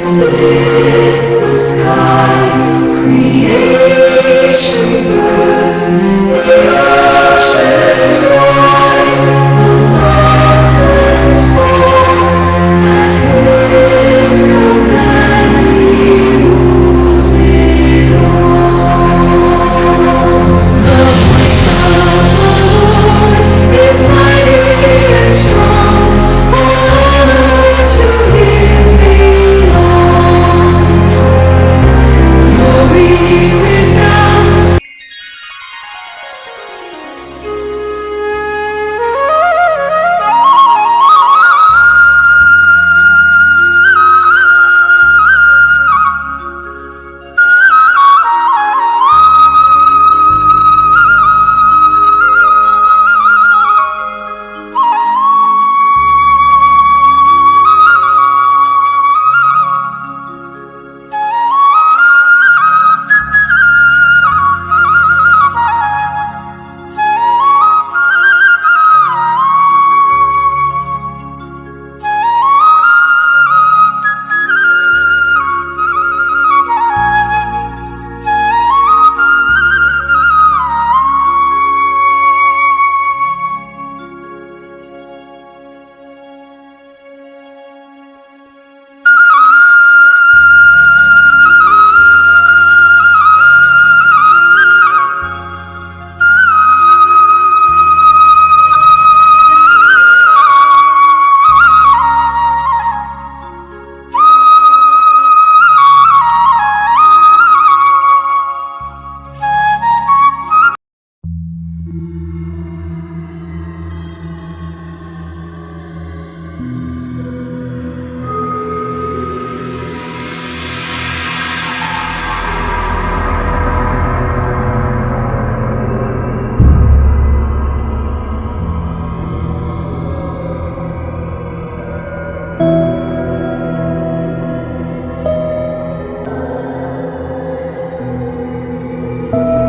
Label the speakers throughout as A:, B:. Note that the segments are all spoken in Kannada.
A: splits the sky, creation's birth, the oceans rise, the mountains fall, at His command He rules it all. The voice of the Lord is mighty and strong, all honor to Him belongs. Glory resounds.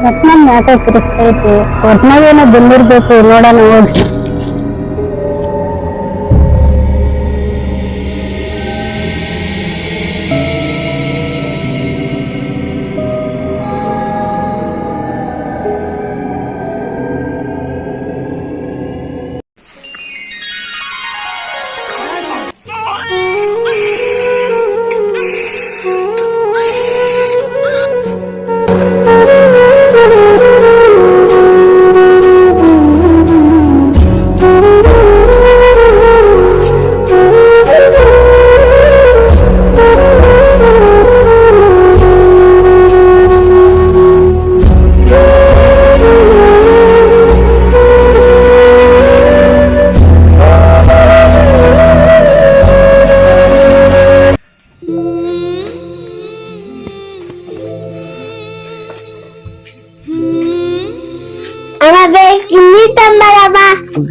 B: ರತ್ನ ಯಾಕೆ ಕಿರಿಸ್ತೈತಿ ಒಟ್ನಾಗೇನೋ ಬಂದಿರ್ಬೇಕು ನೋಡೋಣ ಹೋಗಿ.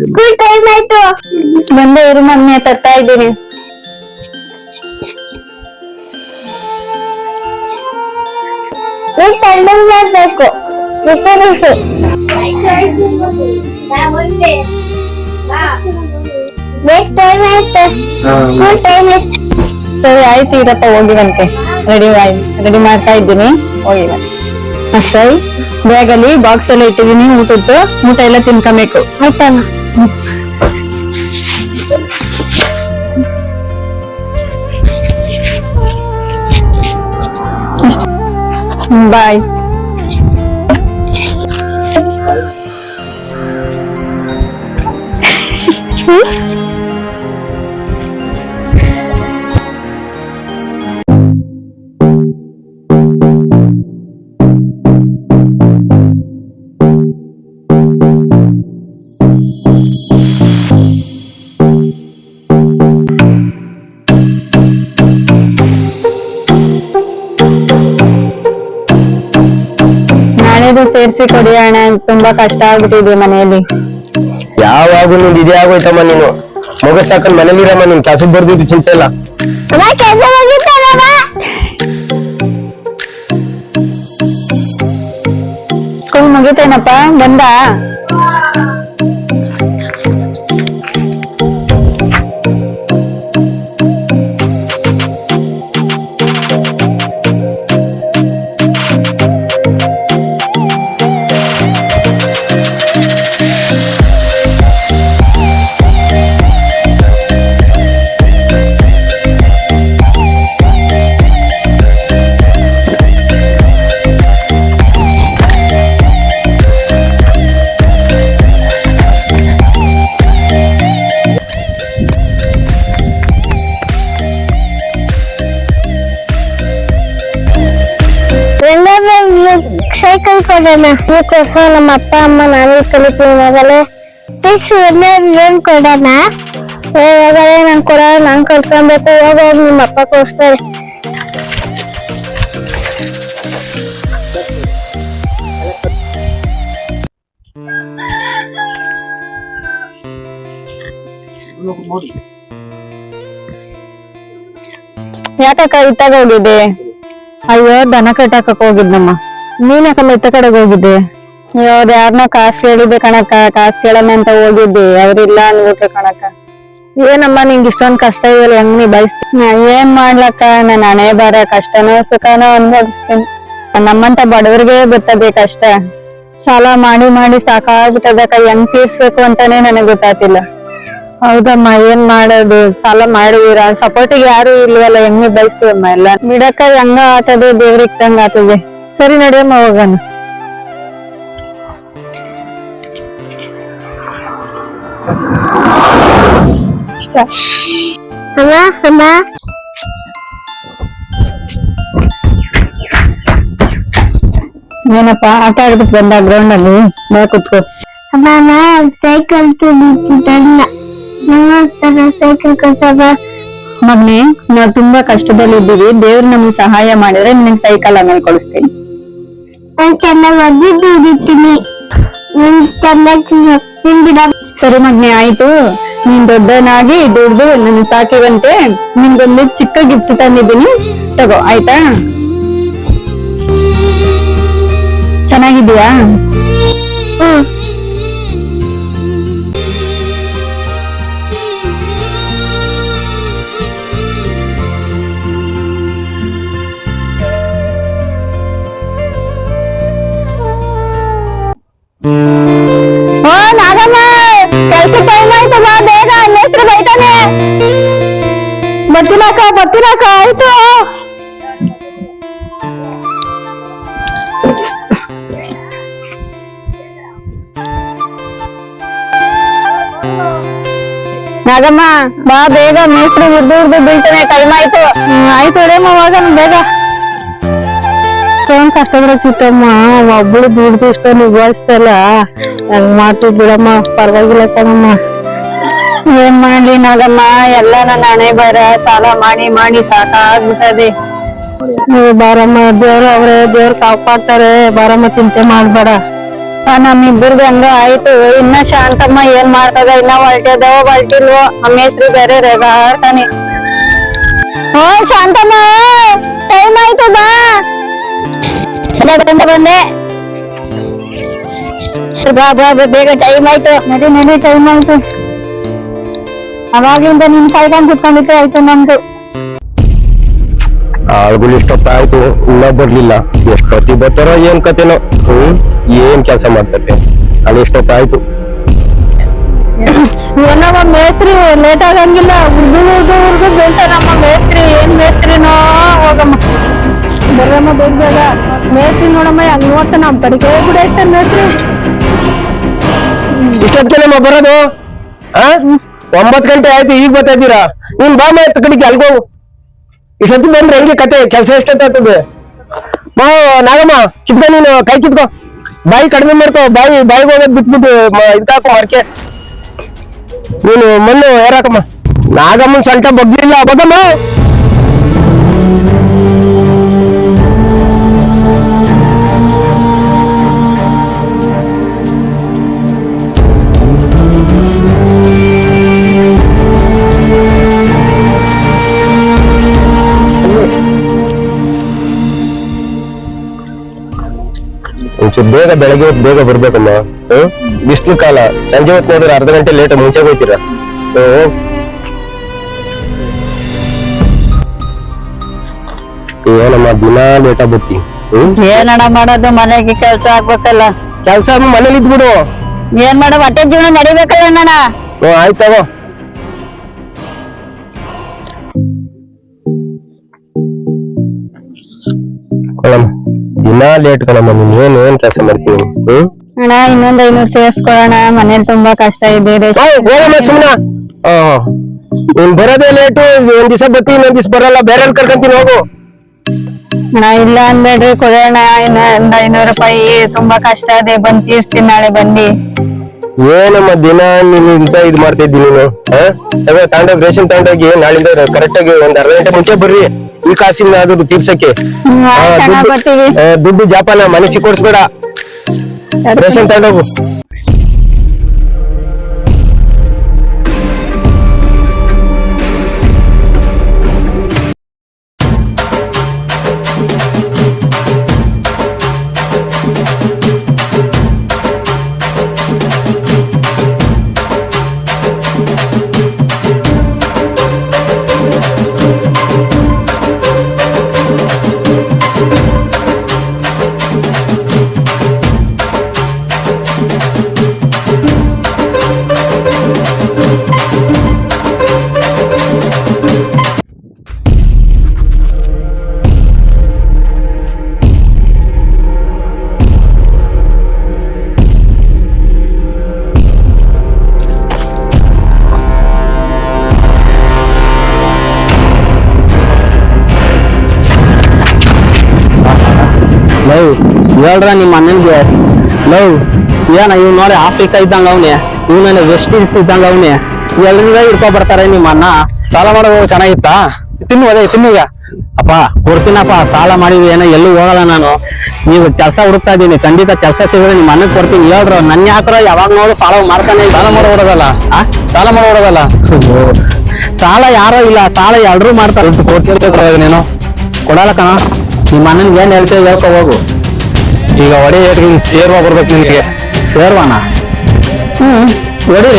B: ಸ್ಕೂಲ್ ಟೈಮ್ ಆಯ್ತು. ಬಂದೆ ಇರು ಮಮ್ಮಿ, ತರ್ತಾ ಇದ್ದೀನಿ. ತಣ್ಣಗ್ ಮಾಡ್ಬೇಕು, ಬಿಸಿ ಬಿಸಿ. ಸ್ಕೂಲ್ ಟೈಮ್ ಆಯ್ತು. ಸರಿ ಆಯ್ತು, ಇರಪ್ಪ ಹೋಗಿವಂತೆ. ರೆಡಿ ಮಾಡ್ತಾ ಇದ್ದೀನಿ, ಹೋಗಿವಂತೆ. ಅಕ್ಷಯ್, ಬ್ಯಾಗಲ್ಲಿ ಬಾಕ್ಸ್ ಎಲ್ಲ ಇಟ್ಟಿದೀನಿ, ಊಟದ್ದು ಊಟ ಎಲ್ಲ ತಿನ್ಕೊಬೇಕು ಆಯ್ತಲ್ಲ. ಬಾಯ್. ಸೇರ್ಸಿ ಕೊಡಿ ಅಣ್ಣ, ತುಂಬಾ ಕಷ್ಟ ಆಗ್ಬಿಟ್ಟಿದೆ ಮನೆಯಲ್ಲಿ.
C: ಯಾವಾಗೂ ನಿಂದು ಇದೇ ಆಗೋಯ್ತಮ್ಮ. ನೀನು ಮಗ ಸಾಕಂಡ್ ಮನೇಲಿರಮ್ಮ, ನಿನ್ ಕೆಲ್ಸಕ್ಕೆ ಬರ್ದಿದ್ದು ಚಿಂತೆ ಇಲ್ಲ.
B: ಸ್ಕೂಲ್ ಮುಗಿತೇನಪ್ಪ, ಬಂದ?
D: ಮಾಡೋಣ ಇದಕ್ಕೋಸ್ಕರ ನಮ್ಮ ಅಪ್ಪ ಅಮ್ಮ ನಾನು ಕಲಿತೀವಿ ಮೊದಲೇ ಏನ್ ಕೊಡೋಣ ಹೋಗಲೇ ನಾನು ಕೊಡೋಣ ನಾನು ಕಲ್ತ್ಕೊಬೇಕು ಹೋಗೋದು ನಿಮ್ಮ ಅಪ್ಪ ಕೊಡ್ತಾರೆ
B: ಯಾಕಕ್ಕ ಇತ್ತಾಗ ಹೋಗಿದ್ದೆ? ಅಯ್ಯೋ ದನ ಕಟ್ಟಾಕಕ್ ಹೋಗಿದ್ನಮ್ಮ. ನೀನಕ್ಕಮ್ಮ ಇತ್ತ ಕಡೆಗೆ ಹೋಗಿದ್ದೆ? ಅಯ್ಯೋ ಯಾರನ್ನೋ ಕಾಸು ಕೇಳಿದ್ದೆ ಕಣಕ್ಕ, ಕಾಸು ಕೇಳೋಣ ಅಂತ ಹೋಗಿದ್ದೆ, ಅವ್ರಿಲ್ಲ ಅನ್ಬಿಟ್ರು ಕಣಕ್ಕ. ಏನಮ್ಮ ನಿಂಗೆ ಇಷ್ಟೊಂದ್ ಕಷ್ಟ ಇದೆಯಲ್ಲ, ಹೆಂಗ್ ನೀ ಬಯಸ್ತೀನಿ? ಏನ್ ಮಾಡ್ಲಕ್ಕ, ನನ್ ಹಣೆ ಬರ ಕಷ್ಟನೋ ಸುಖನೋ ಅನ್ಭವಿಸ್ತೀನಿ. ನಮ್ಮಂತ ಬಡವರಿಗೆ ಬರ್ತದೆ ಕಷ್ಟ. ಸಾಲ ಮಾಡಿ ಮಾಡಿ ಸಾಕಾಗ್ಬಿಟ್ಟದಕ್ಕ, ಹೆಂಗ್ ತೀರ್ಸ್ಬೇಕು ಅಂತಾನೆ ನನಗ್ ಗೊತ್ತಾಗ್ತಿಲ್ಲ. ಹೌದಮ್ಮ, ಏನ್ ಮಾಡೋದು? ಸಾಲ ಮಾಡಿದೀರ, ಸಪೋರ್ಟಿಗೆ ಯಾರು ಇಲ್ವಲ್ಲ, ಹೆಂಗ್ ಬಯಸ್ತೀವಮ್ಮ ಎಲ್ಲ. ಬಿಡಕ್ಕ ಹೆಂಗ ಆತದೆ, ದೇವ್ರಿಗೆ ತಂಗ ಆತದೆ. ಸರಿ ನಡಿಯಮ್ಮ ಹೋಗೋಣ.
D: ಅಮ್ಮ ಅಮ್ಮ
B: ಏನಪ್ಪ ಆಟ ಆಡ್ಬಿಟ್ಟು ಬಂದ ಗ್ರೌಂಡ್ ಅಲ್ಲಿ? ಬಾ ಕುತ್ಕೋ.
D: ಅಮ್ಮ ಸೈಕಲ್ ತುಳಿತಲ್ಲ ನಮ್ಮ ಸೈಕಲ್ ಕಲ್ಸಬ
B: ಮಗ್ನೆ, ನಾವ್ ತುಂಬಾ ಕಷ್ಟದಲ್ಲಿ ಇದ್ದೀವಿ, ದೇವ್ರು ನಮ್ಗೆ ಸಹಾಯ ಮಾಡಿದ್ರೆ ನಿನಗ್ ಸೈಕಲ್ ಆಮೇಲೆ ಕೊಡಿಸ್ತೀನಿ.
D: ನಾನು ಚೆನ್ನಾಗಿ ಒದ್ದಿದ್ದು ಹಿಡಿತೀನಿ ನೀನ್ ಚೆನ್ನಾಗಿ ಬಿಡ.
B: ಸರಿ ಮಗ್ನೆ, ಆಯ್ತು. ನೀನ್ ದೊಡ್ಡನಾಗಿ ದುಡ್ದು ನನ್ ಸಾಕಿವಂತೆ ನಿನ್ಗೊಂದು ಚಿಕ್ಕ ಗಿಫ್ಟ್ ತಂದಿದ್ದೀನಿ, ತಗೋ ಆಯ್ತಾ? ಚೆನ್ನಾಗಿದ್ದೀಯಾ?
D: ಓ ನಾಗಮ್ಮ, ಕೆಲ್ಸ ಟೈಮ್ ಆಯ್ತು, ಬಾ ಬೇಗ, ಹೆಸರು ಬೈತಾನೆ.
B: ಬರ್ತೀನಕ್ಕ ಆಯ್ತು. ನಾಗಮ್ಮ ಬಾ ಬೇಗ, ಮೇಸ್ತ್ರಿ ಉರ್ದು ಬೀಳ್ತಾನೆ, ಟೈಮ್ ಆಯ್ತು. ಆಯ್ತು ಹೊಡೆಯಮ್ಮ, ಹೋಗೋಣ ಬೇಗ. ಇಷ್ಟೊಂದ್ ಕಷ್ಟ ಬಿಡ ಚಿಕ್ಕಮ್ಮ, ಒಬ್ಬಳು ದುಡ್ದು ಇಷ್ಟೊಂದು ನಿಭಾಯಿಸ್ತಲ್ಲ, ಹೆಂಗ್ ಮಾಡ್ತೀವಿ ಬಿಡಮ್ಮ, ಪರವಾಗಿಲ್ಲ ಕಣಮ್ಮ. ಏನ್ ಮಾಡ್ಲಿ ನಾಗಮ್ಮ, ಎಲ್ಲ ನನ್ನ ಹಣೆ ಬರ, ಸಾಲ ಮಾಡಿ ಮಾಡಿ ಸಾಕಾಗ್ಬಿಟ್ಟದೆ. ಬಾರಮ್ಮ, ದೇವ್ರ ಅವ್ರೆ, ದೇವ್ರ ಕಾಪಾಡ್ತಾರೆ, ಬಾರಮ್ಮ, ಚಿಂತೆ ಮಾಡ್ಬೇಡ. ನಮ್ಮಿಬ್ಬರ್ದು ಹಂಗ ಆಯ್ತು. ಇನ್ನ ಶಾಂತಮ್ಮ ಏನ್ ಮಾಡ್ತದ? ಇನ್ನ ಹೊಲ್ಟಿದಾವ ಹೊಲ್ಟಿಲ್ವೋ? ನಮ್ಮ ಹೆಸ್ರು ಬೇರೆ ರೇಗಾಡ್ತಾನೆ. ಓ ಶಾಂತಮ್ಮ, ಟೈಮ್ ಆಯ್ತು, ಬಾ. ಬಂದೆ ಬಾ ಬಾ ಬೇಗ, ಟೈಮ್ ಆಯ್ತು. ನಡಿ ಟೈಮ್ ಆಯ್ತು. ಅವಾಗಿಂದ ನಿನ್ ಕಾಯ್ಕೊಂಡ್ ಕುತ್ಕೊಂಡಿತ್ತು, ಆಯ್ತು ನಮ್ದು.
C: ಆಳ್ಗಳು ಇಷ್ಟೊತ್ತ ಆಯ್ತು, ಇನ್ನ ಬರ್ಲಿಲ್ಲ. ಎಷ್ಟೊತ್ತಿ ಬರ್ತಾರೋ ಏನ್ ಕತೆನೋ. ಏನ್ ಕೆಲ್ಸ ಮಾಡ್ತೈತೆ ಅಲ್ಲಿ, ಇಷ್ಟೊತ್ತ ಆಯ್ತು.
B: ಏನಮ್ಮ ಮೇಸ್ತ್ರಿ ಲೇಟ್ ಆಗಂಗಿಲ್ಲ, ಉರ್ದು ಬೀಳ್ತಾನಮ್ಮ ಮೇಸ್ತ್ರಿ. ಏನ್ ಮೇಸ್ತ್ರಿನೋ, ಹೋಗಮ್ಮ ಬರ್ರಮ್ಮ ಬೇಗ ಬೇಗ. ಮೇಸ್ತ್ರಿ ನೋಡಮ್ಮ ಹೆಂಗ್ ನೋಡ್ತಾ, ನಮ್ ಕಡೆಗೆ ಬಿಡಾಯಿಸ್ತಾನ ಮೇಸ್ತ್ರಿ.
C: ಇಷ್ಟೊತ್ತಿಗೆಲ್ಲಮ್ಮ ಬರೋದು? 9 ಗಂಟೆ ಆಯ್ತು, ಈಗ ಬರ್ತಾ ಇದ್ದೀರಾ? ನೀನ್ ಬಾ ಮಾ ಕಡೆಗೆ ಅಲ್ಗೋ. ಇಷ್ಟೊತ್ತಿ ಬಂದ್ರೆ ಹೆಂಗೆ ಕತೆ? ಕೆಲಸ ಎಷ್ಟೊತ್ತಾಗ್ತದೆ? ಬಾ ನಾಗಮ್ಮ, ಕಿತ್ಕೊ, ನೀನು ಕೈ ಕಿತ್ಕೊ, ಬಾಯಿ ಕಡಿಮೆ ಮಾಡ್ಕೊ, ಬಾಯಿಗೆ ಹೋಗೋದ್ ಬಿಟ್ಬಿಟ್ಟು ಇದಾಕೋ ಮರ್ಕೆ. ನೀನು ಮಣ್ಣು ಯಾರಾಕಮ್ಮ? ನಾಗಮ್ಮನ್ ಸೊಂಟ ಬಗ್ಲಿಲ್ಲ, ಬಗ್ಗಮ್ಮ. ಒಂಚೂರು ಬೇಗ, ಬೆಳಗ್ಗೆ ಹೊತ್ತು ಬೇಗ ಬರ್ಬೇಕಮ್ಮ. ಬಿಸಿಲು ಕಾಲ, ಸಂಜೆ ಹೊತ್ತು ನೋಡಿದ್ರೆ ಅರ್ಧ ಗಂಟೆ ಲೇಟ್, ಮುಂಚೆ ಹೋಗ್ತೀರಾ? ಏನಮ್ಮ ದಿನ ಲೇಟ್ ಆಗ್ಬಿಡ್ತಿ?
B: ಏನಣ್ಣ ಮಾಡೋದು, ಮನೆಗೆ ಕೆಲ್ಸ ಆಗ್ಬೇಕಲ್ಲ.
C: ಕೆಲ್ಸ ಮನೇಲಿ ಇದ್ಬಿಡು.
B: ಏನ್ ಮಾಡೋ, ಹೊಟ್ಟೆ ಜೀವನ ನಡಿಬೇಕಲ್ಲ ಅಣ್ಣ.
C: ಆಯ್ತವ. ದಿನ ಲೇಟ್ ಕಣಮ್ಮ, ನೀನ್ ಏನ್ ಕೆಲಸ ಮಾಡ್ತೀನಿ?
B: ಅಣ್ಣ ಇನ್ನೊಂದ್ 500 ಸೇರ್ಸ್ಕೊಳ್ಳೋಣ, ಮನೇಲಿ ತುಂಬಾ ಕಷ್ಟ ಇದೆ.
C: ಹೋಗಮ್ಮ ಸುಮ್ನ. ನೀನ್ ಬರೋದೇ ಲೇಟು, ಒಂದ್ ದಿವಸ ಬರ್ತೀನಿ, ಇನ್ನೊಂದ್ ದಿವಸ ಬರಲ್ಲ, ಬೇರೆ ಕರ್ಕೊಂತೀನಿ, ಹೋಗು.
B: ಅಣ್ಣ ಇಲ್ಲ ಅನ್ಬೇಡ್ರಿ, ಕೊಡೋಣ. ಒಂದ್ 500 ರೂಪಾಯಿ ತುಂಬಾ ಕಷ್ಟ ಅದೇ, ಬಂದ್ ತೀರ್ಸ್ತೀನಿ ನಾಳೆ ಬನ್ನಿ.
C: ಏನಮ್ಮ ದಿನ ನೀನು ಇಂತ ಇದ್ ಮಾಡ್ತಾ ಇದ್ದೀನಿ ನೀನು. ತಗೊಂಡೋಗಿ ರೇಷನ್ ತಗೊಂಡೋಗಿ ನಾಳಿಂದ ಕರೆಕ್ಟ್ ಆಗಿ ಒಂದ್ ಅರ್ಧ ಗಂಟೆ ಮುಂಚೆ ಬರ್ರಿ, ಈ ಕಾಸಿನ ಅದು ತೀರ್ಸಕ್ಕೆ.
B: ಆಯ್ತಣ್ಣ, ಬರ್ತೀವಿ.
C: ದುಡ್ಡು ಜಾಪಾನ ಮನಸ್ಸಿಗೆ ಕೊಡ್ಸ್ಬೇಡ, ರೇಷನ್ ತಗೊಂಡೋಗು.
E: ಲವ್ ಹೇಳ್ರ ನಿಮ್ಮ ಅಣ್ಣನ್ಗೆ. ಲವ್ ಏನ ಇವ್ ನೋಡಿ ಆಫ್ರಿಕಾ ಇದ್ದಂಗ ಅವನೇ, ಇವನ ವೆಸ್ಟ್ ಇಂಡೀಸ್ ಇದ್ದಂಗ ಅವನೇ. ಎಲ್ಲರಿಂದ ಹಿಡ್ಕೊ ಬರ್ತಾರೆ ನಿಮ್ಮ ಅಣ್ಣ. ಸಾಲ ಮಾಡೋದು ಚೆನ್ನಾಗಿತ್ತಾ? ತಿನ್ನು ಅದೇ ತಿನ್ನೀಗ. ಅಪ್ಪ ಕೊಡ್ತೀನಪ್ಪ, ಸಾಲ ಮಾಡಿದ್ವಿ ಏನೋ, ಎಲ್ಲೂ ಹೋಗಲ್ಲ ನಾನು. ನೀವು ಕೆಲಸ ಹುಡುಕ್ತಾ ಇದೀನಿ, ಖಂಡಿತ ಕೆಲಸ ಸಿಗಿದ್ರೆ ನಿಮ್ಮ ಅಣ್ಣಗ್ ಕೊಡ್ತೀನಿ. ಹೇಳ್ರ ನನ್ನ ಯಾಕ್ರ ಯಾವಾಗ ನೋಡು ಫಾಲೋ ಮಾಡ್ತಾನೆ. ಸಾಲ ಮಾಡೋದಲ್ಲ, ಸಾಲ ಮಾಡೋದಲ್ಲ. ಸಾಲ ಯಾರೋ ಇಲ್ಲ, ಸಾಲ ಎಲ್ರೂ ಮಾಡ್ತಾರೆ. ದುಡ್ಡು ಕೊಡ್ತಿರ್ಬೇಕು ನೀನು, ಕೊಡಲ್ಲ ಕಣ. ನಿಮ್ಮ ಅಣ್ಣನ್ಗೆ ಏನ್ ಹೇಳ್ತೇವೆ ಹೇಳ್ಕೊ ಹೋಗು.
C: ಈಗ ಒಡೆ ಸೇರ್ವಾ ಬರ್ಬೇಕು ನಿನ್ಗೆ.
E: ಸೇರ್ವಾನ? ಹೊಡಿ.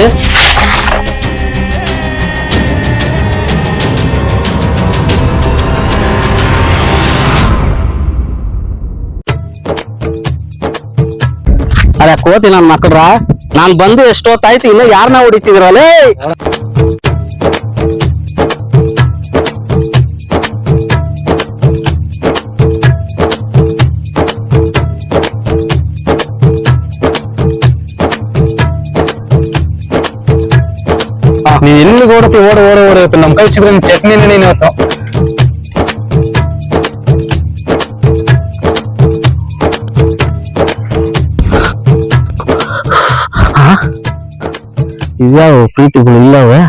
E: ಅದೇ ಕೋತಿ ನನ್ ಮಕ್ಳ್ರ, ನಾನ್ ಬಂದು ಎಷ್ಟೊತ್ತಾಯ್ತು, ಇನ್ನು ಯಾರನ್ನ ಹೊಡಿತಿದ್ರಲ್ಲೇ?
C: ನೀನ್ ಎಲ್ಲಿಗೆ ಓಡತಿ? ಓಡ ನಮ್ ಕೈ ಸಿಗ್ರೆ ಚಟ್ನಿನೇ ನೀನ್ ಇವತ್ತು.
E: ಇದ್ಯಾವ ಪ್ರೀತಿಗಳು ಇಲ್ಲವೇ?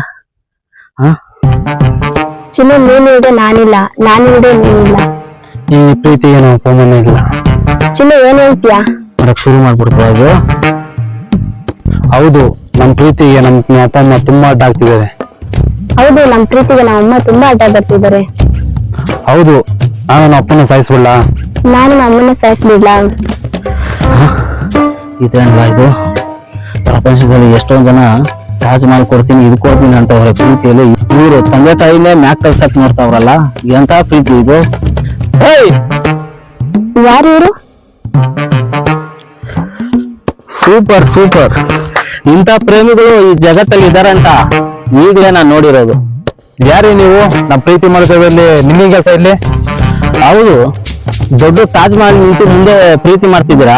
D: ಚಿನ್ನು ನೀನು ಇದೆ ನಾನಿಲ್ಲ, ನಾನು ಇದೆ ನೀನಿಲ್ಲ.
E: ಈ ಪ್ರೀತಿಗೆ ನಾವು ಫೋನ್ ಇಲ್ಲ.
D: ಚಿನ್ನು ಏನ್ ಹೇಳ್ತೀಯಾ?
E: ಮಾಡಕ್ ಶುರು ಮಾಡ್ಬಿಡ್ತು ಅದು. ಹೌದು, ನಮ್ ಪ್ರೀತಿಗೆ ನಮ್ ಅಪ್ಪ ಅಮ್ಮ ತುಂಬಾ ಅಡ್ಡ ಆಗ್ತಿದ್ದಾರೆ.
D: ಹೌದು, ನಮ್ ಪ್ರೀತಿಗೆ ನಮ್ಮ ಅಮ್ಮ ತುಂಬಾ ಅಡ್ಡ ಬರ್ತಿದ್ದಾರೆ.
E: ಹೌದು, ನಾನು ನಮ್ಮ ಅಪ್ಪನ ಸಾಯಿಸ್ಬಿಡ್ಲ?
D: ನಾನು ನಮ್ಮ ಅಮ್ಮನ ಸಾಯಿಸ್ಬಿಡ್ಲಾ?
E: ಇದೇನಲ್ಲ ಇದು? ಪ್ರಪಂಚದಲ್ಲಿ ಎಷ್ಟೊಂದ್ ಜನ ತಾಜ್ ಮಹಲ್ ಕೊಡ್ತೀನಿ, ಇದು ಕೊಡ್ತೀನಿ ಅಂತವ್ರೆ ಪ್ರೀತಿಯಲ್ಲಿ. ಇವರು ತಂದೆ ತಾಯಿನೇ ಮ್ಯಾಕ್ ಕಳ್ಸಕ್ ನೋಡ್ತಾವ್ರಲ್ಲ, ಎಂತ ಪ್ರೀತಿ ಇದು?
D: ಯಾರು ಇವರು?
E: ಸೂಪರ್ ಸೂಪರ್, ಇಂಥ ಪ್ರೇಮಿಗಳು ಈ ಜಗತ್ತಲ್ಲಿ ಇದಾರೆ ಅಂತ ಈಗಲೇ ನಾನು ನೋಡಿರೋದು.
C: ಯಾರೇ ನೀವು? ನಮ್ ಪ್ರೀತಿ ಮಾಡ್ತೇವೆ ಇಲ್ಲಿ, ನಿಮ್ಗೆ ಕೆಲಸ ಇಲ್ಲಿ?
E: ಹೌದು, ದೊಡ್ಡ ತಾಜ್ ಮಹಲ್ ನಿಂತು ಮುಂದೆ ಪ್ರೀತಿ ಮಾಡ್ತಿದ್ದೀರಾ,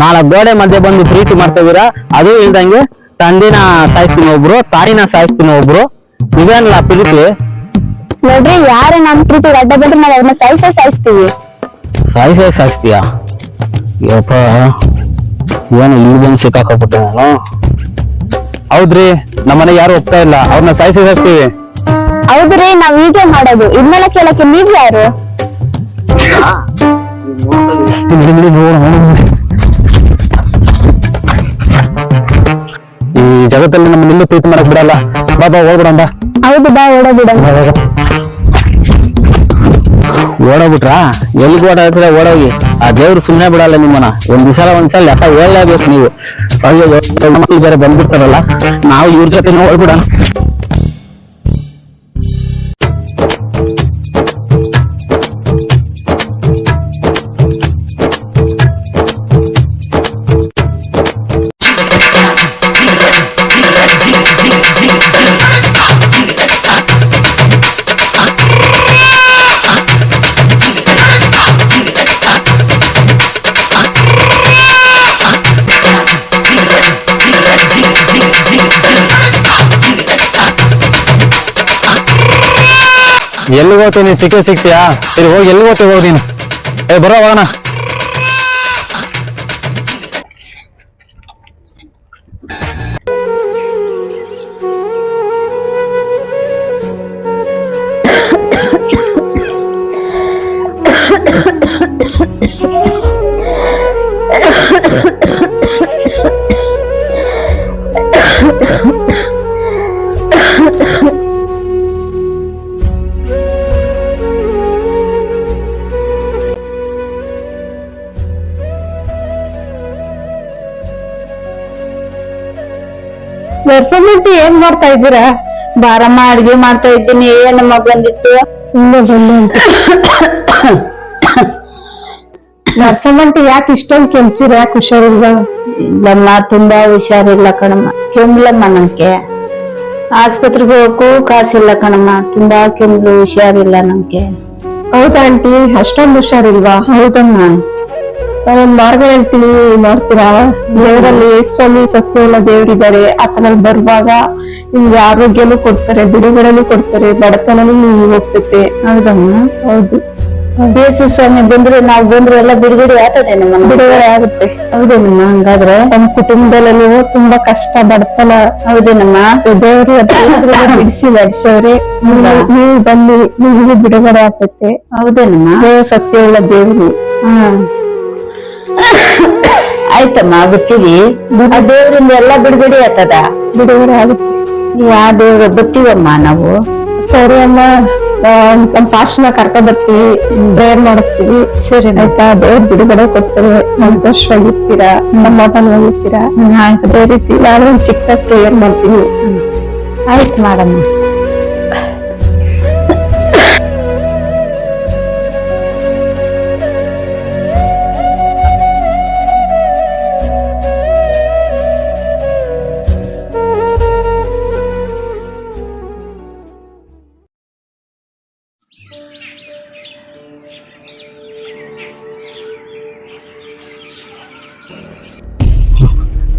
E: 4 ಗೋಡೆ ಮಧ್ಯೆ ಬಂದು ಪ್ರೀತಿ ಮಾಡ್ತಿದ್ದೀರಾ. ಅದು ಇಲ್ದಂಗೆ ತಂದೆನ ಸಾಯಿಸ್ತೀನಿ ಒಬ್ರು, ತಾಯಿನ ಸಾಯಿಸ್ತೀನಿ ಒಬ್ರು. ಇದೇನಲ್ಲ ಪ್ರೀತಿ?
D: ನೋಡ್ರಿ, ಯಾರು ನಮ್ ಪ್ರೀತಿಗೆ ಅಡ್ಡ ಬಂದ್ರೆ ನಾವು ಅವ್ರನ್ನ ಸಾಯಿಸ್ತೀವಿ.
E: ಸಾಯಿಸ್ತೀಯಾ? ಯಪ್ಪ, ಏನು ಇಲ್ಲಿ ಬಂದು ಸಿಕ್ಕಾಕಬಿಟ್ಟೆ ನಾನು.
C: ಹೌದ್ರಿ, ನಮ್ಮನೆ ಯಾರು ಒಪ್ತಾ ಇಲ್ಲ, ಅವ್ರನ್ನ ಸಾಯಿಸ್ತೀವಿ.
D: ಹೌದ್ರಿ, ನಾವ್ ಹೀಗೆ ಮಾಡೋದು. ಇದ್ಮೇಲೆ ಕೇಳಕ್ಕೆ ನೀವ್ ಯಾರು?
C: ಈ ಜಗತ್ತಲ್ಲಿ ನಮ್ಮನ್ನೆಲ್ಲೂ ಪ್ರೀತಿ ಮಾಡಕ್ ಬಿಡಲ್ಲ. ಬಾಬಾ ಹೋಗ್ಬಿಡೋಣ ಬಾ.
D: ಹೌದು, ಬಾ ಓಡೋಬಿಡ.
E: ಓಡೋಗ್ಬಿಟ್ರಾ? ಎಲ್ಲಿಗೆ ಓಡಾಡ್ತೀರ? ಓಡೋಗಿ. ಆ ದೇವ್ರು ಸುಮ್ಮನೆ ಬಿಡಲ್ಲ ನಿಮ್ಮನ್ನ. ಒಂದ್ಸಲ ಲೆಕ್ಕ ಹೇಳಲೇಬೇಕು ನೀವು. ಮಕ್ಳು ಬೇರೆ ಬಂದ್ಬಿಡ್ತಾರಲ್ಲ, ನಾವು ಇವ್ರ ಜೊತೆ ಹೋಗ್ಬಿಡೋಣ.
C: ಎಲ್ಲಿಗೆ ಹೋಗ್ತೀನಿ? ಸಿಕ್ಕೇ ಸಿಗ್ತೀಯಾ? ಸರಿ ಹೋಗಿ, ಎಲ್ಲಿಗೆ ಹೋಗ್ತೀವಿ? ಹೋಗಿ ನೀನು
E: ಬರೋ ಹೋಗೋಣ.
B: ನರ್ಸಮಂಟಿ ಏನ್ ಮಾಡ್ತಾ ಇದ್ದೀರಾ? ಬಾರಮ್ಮ, ಅಡ್ಗೆ ಮಾಡ್ತಾ ಇದ್ದೀನಿ. ಏನಮ್ಮ ಬಂದಿತ್ತು? ಸುಮ್ಮನೆ ಬಂದು ನರ್ಸಮಂಟಿ ಯಾಕೆ ಇಷ್ಟೊಂದು ಕೆಮ್ತೀರ? ಯಾಕೆ ಹುಷಾರಿಲ್ಲ? ಇಲ್ಲಮ್ಮ, ತುಂಬಾ ಹುಷಾರಿಲ್ಲ ಕಣಮ್ಮ. ಕೆಮ್ಲಮ್ಮ, ನಂಗೆ ಆಸ್ಪತ್ರೆಗೆ ಹೋಗಕ್ಕೂ ಕಾಸಿಲ್ಲ ಕಣಮ್ಮ. ತುಂಬಾ ಕೆಮ್ಲು, ಹುಷಾರಿಲ್ಲ ನಂಗೆ. ಹೌದಾ ಆಂಟಿ? ಅಷ್ಟೊಂದು ಹುಷಾರಿಲ್ವಾ? ಹೌದಮ್ಮ. ನಾನೊಂದ್ ಮಾರ್ಗ ಹೇಳ್ತೀನಿ, ನೋಡ್ತೀರಾ? ದೇವರಲ್ಲಿ ಎಷ್ಟರಲ್ಲಿ ಸತ್ಯವುಳ್ಳ ದೇವರಿದ್ದಾರೆ. ಆತನಲ್ಲಿ ಬರುವಾಗ ನಿಮ್ಗೆ ಆರೋಗ್ಯನೂ ಕೊಡ್ತಾರೆ, ಬಿಡುಗಡೆನೂ ಕೊಡ್ತಾರೆ, ಬಡತನನೂ ನಿಮ್ಗೆ ಹೋಗ್ತೈತೆ. ಹೌದಮ್ಮ? ಹೌದು. ಬೇಸು ಸ್ವಾಮಿ ಬಂದ್ರೆ, ನಾವು ಬಂದ್ರೆ ಎಲ್ಲ ಬಿಡುಗಡೆ ಆಗ್ತದೆ. ನಮ್ಮ ಬಿಡುಗಡೆ ಆಗುತ್ತೆ. ಹೌದೇನಮ್ಮ? ಹಂಗಾದ್ರೆ ನಮ್ಮ ಕುಟುಂಬದಲ್ಲಿ ನೀವು ತುಂಬಾ ಕಷ್ಟ, ಬಡತನ. ಹೌದೇನಮ್ಮ? ದೇವರು ಬಿಡಿಸಿ ನಡೆಸವ್ರೆ. ನೀವು ಬನ್ನಿ, ನಿಮ್ಗೆ ಬಿಡುಗಡೆ ಆಗ್ತೈತೆ. ಹೌದೇನಮ್ಮ? ಸತ್ಯವುಳ್ಳ ದೇವರು. ಆಯ್ತಮ್ಮ, ಬರ್ತೀವಿ. ಆ ದೇವರಿಂದ ಎಲ್ಲಾ ಬಿಡುಗಡೆ ಆಗ್ತದ? ಬಿಡುಗಡೆ ಆಗುತ್ತೆ. ಯಾವ ದೇವ್ರ ಬರ್ತೀವಮ್ಮ ನಾವು? ಸರಿ ಅಮ್ಮ, ನಮ್ ಪಾಸ್ಟ್ನ ಕರ್ಕೊಂಡ್ ಬರ್ತೀವಿ, ಪ್ರೇಯರ್ ಮಾಡಿಸ್ತೀವಿ. ಸರಿ ಆಯ್ತಾ? ದೇವ್ರ ಬಿಡುಗಡೆ ಕೊಡ್ತಾರೆ, ಸಂತೋಷವಾಗಿರ್ತೀರಾ, ಸಮಾಧಾನವಾಗಿರ್ತೀರಾ. ಅದೇ ರೀತಿ ನಾನು ಒಂದ್ ಚಿಕ್ಕ ಪ್ರೇಯರ್ ಮಾಡ್ತೀನಿ. ಆಯ್ತು ಮಾಡಮ್ಮ.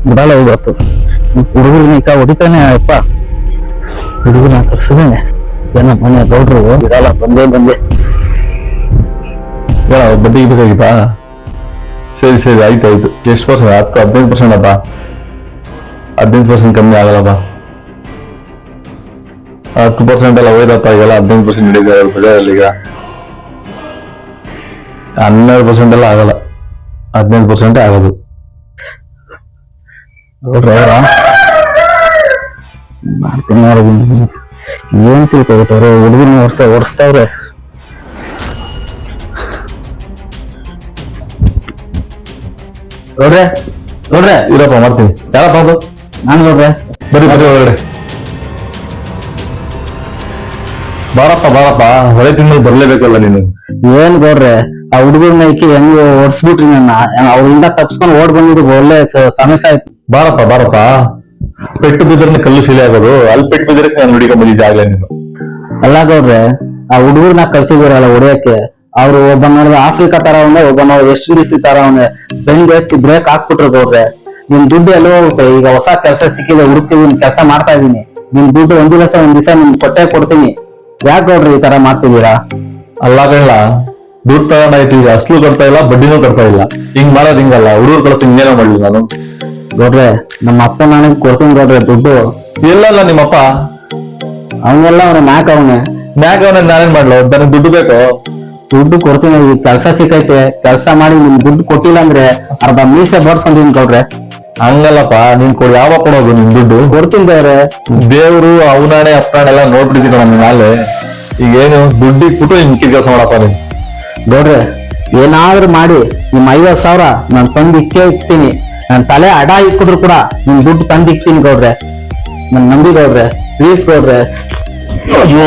E: ಬಿಡಲ್ಲ ಹೋಗ್ಬಾರ್ದು. ಹುಡುಗರನ್ನ ಈಗ ಹೊಡಿತಾನೆ ಅಪ್ಪ. ಹುಡುಗರನ್ನ ಕರ್ಸಿದೇನೆ. ಏನ ಮನೆ ಗೌಡ್ರು ಬಿಡಲ್ಲ. ಬಂದೆ
F: ಬಡ್ಡಿ ಬೇಕಾಗಿತ್ತಾ? ಸರಿ ಸರಿ, ಆಯ್ತಾಯ್ತು. ಎಷ್ಟು ಪರ್ಸೆಂಟ್? 15% ಅಪ್ಪ. 15% ಕಮ್ಮಿ ಆಗಲ್ಲಪ್ಪ. 10% ಎಲ್ಲ ಹೋಯ್ದಪ್ಪ. ಈಗೆಲ್ಲ 15% ಹಿಡಿದ ಬಜಾರಲ್ಲಿ. ಈಗ 12% ಎಲ್ಲ ಆಗಲ್ಲ, 15% ಆಗೋದು.
E: ಮಾಡ್ತೀನಿ ನೋಡಿದೀನಿ. ಏನ್ ತಿಳ್ಕೊಬಿಟ್ಟವ್ರೆ ಹುಡುಗನ ಓಡಿಸ್ತಾವ್ರೆ.
F: ನೋಡ್ರೆ ಇರಪ್ಪ, ಮಾಡ್ತೀನಿ. ಯಾರಪ್ಪ ಅದು?
E: ನಾನು ನೋಡ್ರೆ.
F: ಬರ್ರಿ ಒಳಗಡೆ. ಬಾರಪ್ಪ, ಹೊಳೆ ತಿಂಗಳು ಬರ್ಲೇಬೇಕಲ್ಲ ನೀನು.
E: ಏನ್ ಗೌಡ್ರೆ, ಆ ಹುಡುಗರ್ನ ಇಕ್ಕಿ ಹೆಂಗ್ ಓಡಿಸ್ಬಿಟ್ರಿ ನನ್ನ. ಅವ್ರಿಂದ ತಪ್ಸ್ಕೊಂಡು ಓಡ್ ಬಂದಿದ್ದು ಒಳ್ಳೆ ಸಮಸ್ಯೆ ಆಯ್ತು.
F: ಬಾರಪ್ಪ. ಪೆಟ್ಟು ಬಿದ್ದರೆ ಕಲ್ಲು ಶಿಲೆ ಆಗೋದು. ಅಲ್ಲಿ ಪೆಟ್ಟು ಬಿದ್ದರೆ ನಾನು ಹುಡುಗ ಬಂದಿದ್ದೆ ಆಗ್ಲೇ ನೀನು.
E: ಅಲ್ಲ ಗೌಡ್ರೆ, ಆ ಹುಡುಗರ್ನ ಕಳ್ಸಿದಿರಲ್ಲ ಹೊಡಿಯಕ್ಕೆ, ಅವ್ರು ಒಬ್ಬ ನೋಡಿದ್ರೆ ಆಫ್ರಿಕಾ ತರ ಅವನೇ, ಒಬ್ಬ ನೋಡಿದ್ರೆ SBDC ತರ ಅವನೇ. ಬ್ರೇಕ್ ಹಾಕ್ಬಿಟ್ರು ಗೌಡ್ರೆ. ನಿಮ್ ದುಡ್ಡು ಎಲ್ಲ ಹೋಗುತ್ತೆ. ಈಗ ಹೊಸ ಕೆಲಸ ಸಿಕ್ಕಿದೆ, ಹುಡುಕ್ತಿದೀನಿ, ಕೆಲಸ ಮಾಡ್ತಾ ಇದೀನಿ. ನಿಮ್ ದುಡ್ಡು ಒಂದ್ ದಿವಸ ನಿಮ್ ಕೊಡ್ತೀನಿ. ಯಾಕೆ ಗೌಡ್ರಿ ಈ ತರ ಮಾಡ್ತಿದ್ದೀರಾ?
F: ಅಲ್ಲ ಕಳ್ಳ, ದುಡ್ಡು ತಗೊಂಡಾಯ್ತು, ಈಗ ಅಸ್ಲು ಕಟ್ತಾ ಇಲ್ಲ, ಬಡ್ಡಿನೂ ಕಟ್ತಾ ಇಲ್ಲ. ಹಿಂಗ್ ಮಾಡೋದ್ ಹಿಂಗಲ್ಲ. ಹುಡುಗರು ಕಳ್ಸಿ ಹಿಂಗೇನೋ ಮಾಡ್ಲಿ ನಾನು.
E: ಗೌಡ್ರೆ, ನಮ್ಮ ಅಪ್ಪ ನನಗೆ ಕೊಡ್ತೀನಿ ಗೌಡ್ರೆ ದುಡ್ಡು.
F: ಎಲ್ಲಲ್ಲ ನಿಮ್ಮಪ್ಪ?
E: ಅವನೆಲ್ಲ ಅವನ ಮ್ಯಾಕ್
F: ಅವನ ನಾನೇನ್ ಮಾಡ್ಲು? ನನಗೆ ದುಡ್ಡು ಬೇಕು.
E: ದುಡ್ಡು ಕೊಡ್ತೀನಿ. ಈಗ ಕೆಲ್ಸ ಸಿಕ್ಕೈತೆ, ಕೆಲ್ಸ ಮಾಡಿ ನಿಮ್ ದುಡ್ಡು ಕೊಟ್ಟಿಲ್ಲ ಅಂದ್ರೆ ಅರ್ಧ ಮೀಸೆ ಬರ್ಸ್ಕೊಂತೀನಿ ಗೌಡ್ರೆ.
F: ಹಂಗಲ್ಲಪ್ಪ, ನೀನ್ ಕೊಡಿ. ಯಾವಾಗ ಕೊಡೋದು ನಿಮ್ ದುಡ್ಡು?
E: ಕೊಡ್ತೀನಿ ಗೌಡ್ರೆ.
F: ದೇವ್ರು ಅವನಾಣೆ ಅಪ್ಪನಾಣೆ ಎಲ್ಲ ನೋಡ್ಬಿಟ್ಟಿದ್ದೀನಿ ನನ್ನ ಮೇಲೆ. ಈಗ ಏನು ದುಡ್ಡು ಇಟ್ಬಿಟ್ಟು ನಿಮ್ ಕೆಲಸ ಮಾಡಪ್ಪ ನೀನ್.
E: ಗೌಡ್ರೆ, ಏನಾದ್ರೂ ಮಾಡಿ ನಿಮ್ 50,000 ನಾನ್ ತಂದು ಇಕ್ತೀನಿ. ನಾನ್ ತಲೆ ಅಡ ಇಕ್ಕಿದ್ರು ಕೂಡ ನಿಮ್ ದುಡ್ಡು ತಂದು ಇಕ್ತೀನಿ ಗೌಡ್ರೆ. ನನ್ ನಂಬಿ ಗೌಡ್ರೆ, ಪ್ಲೀಸ್ ಗೌಡ್ರೆ. ಅಯ್ಯೋ,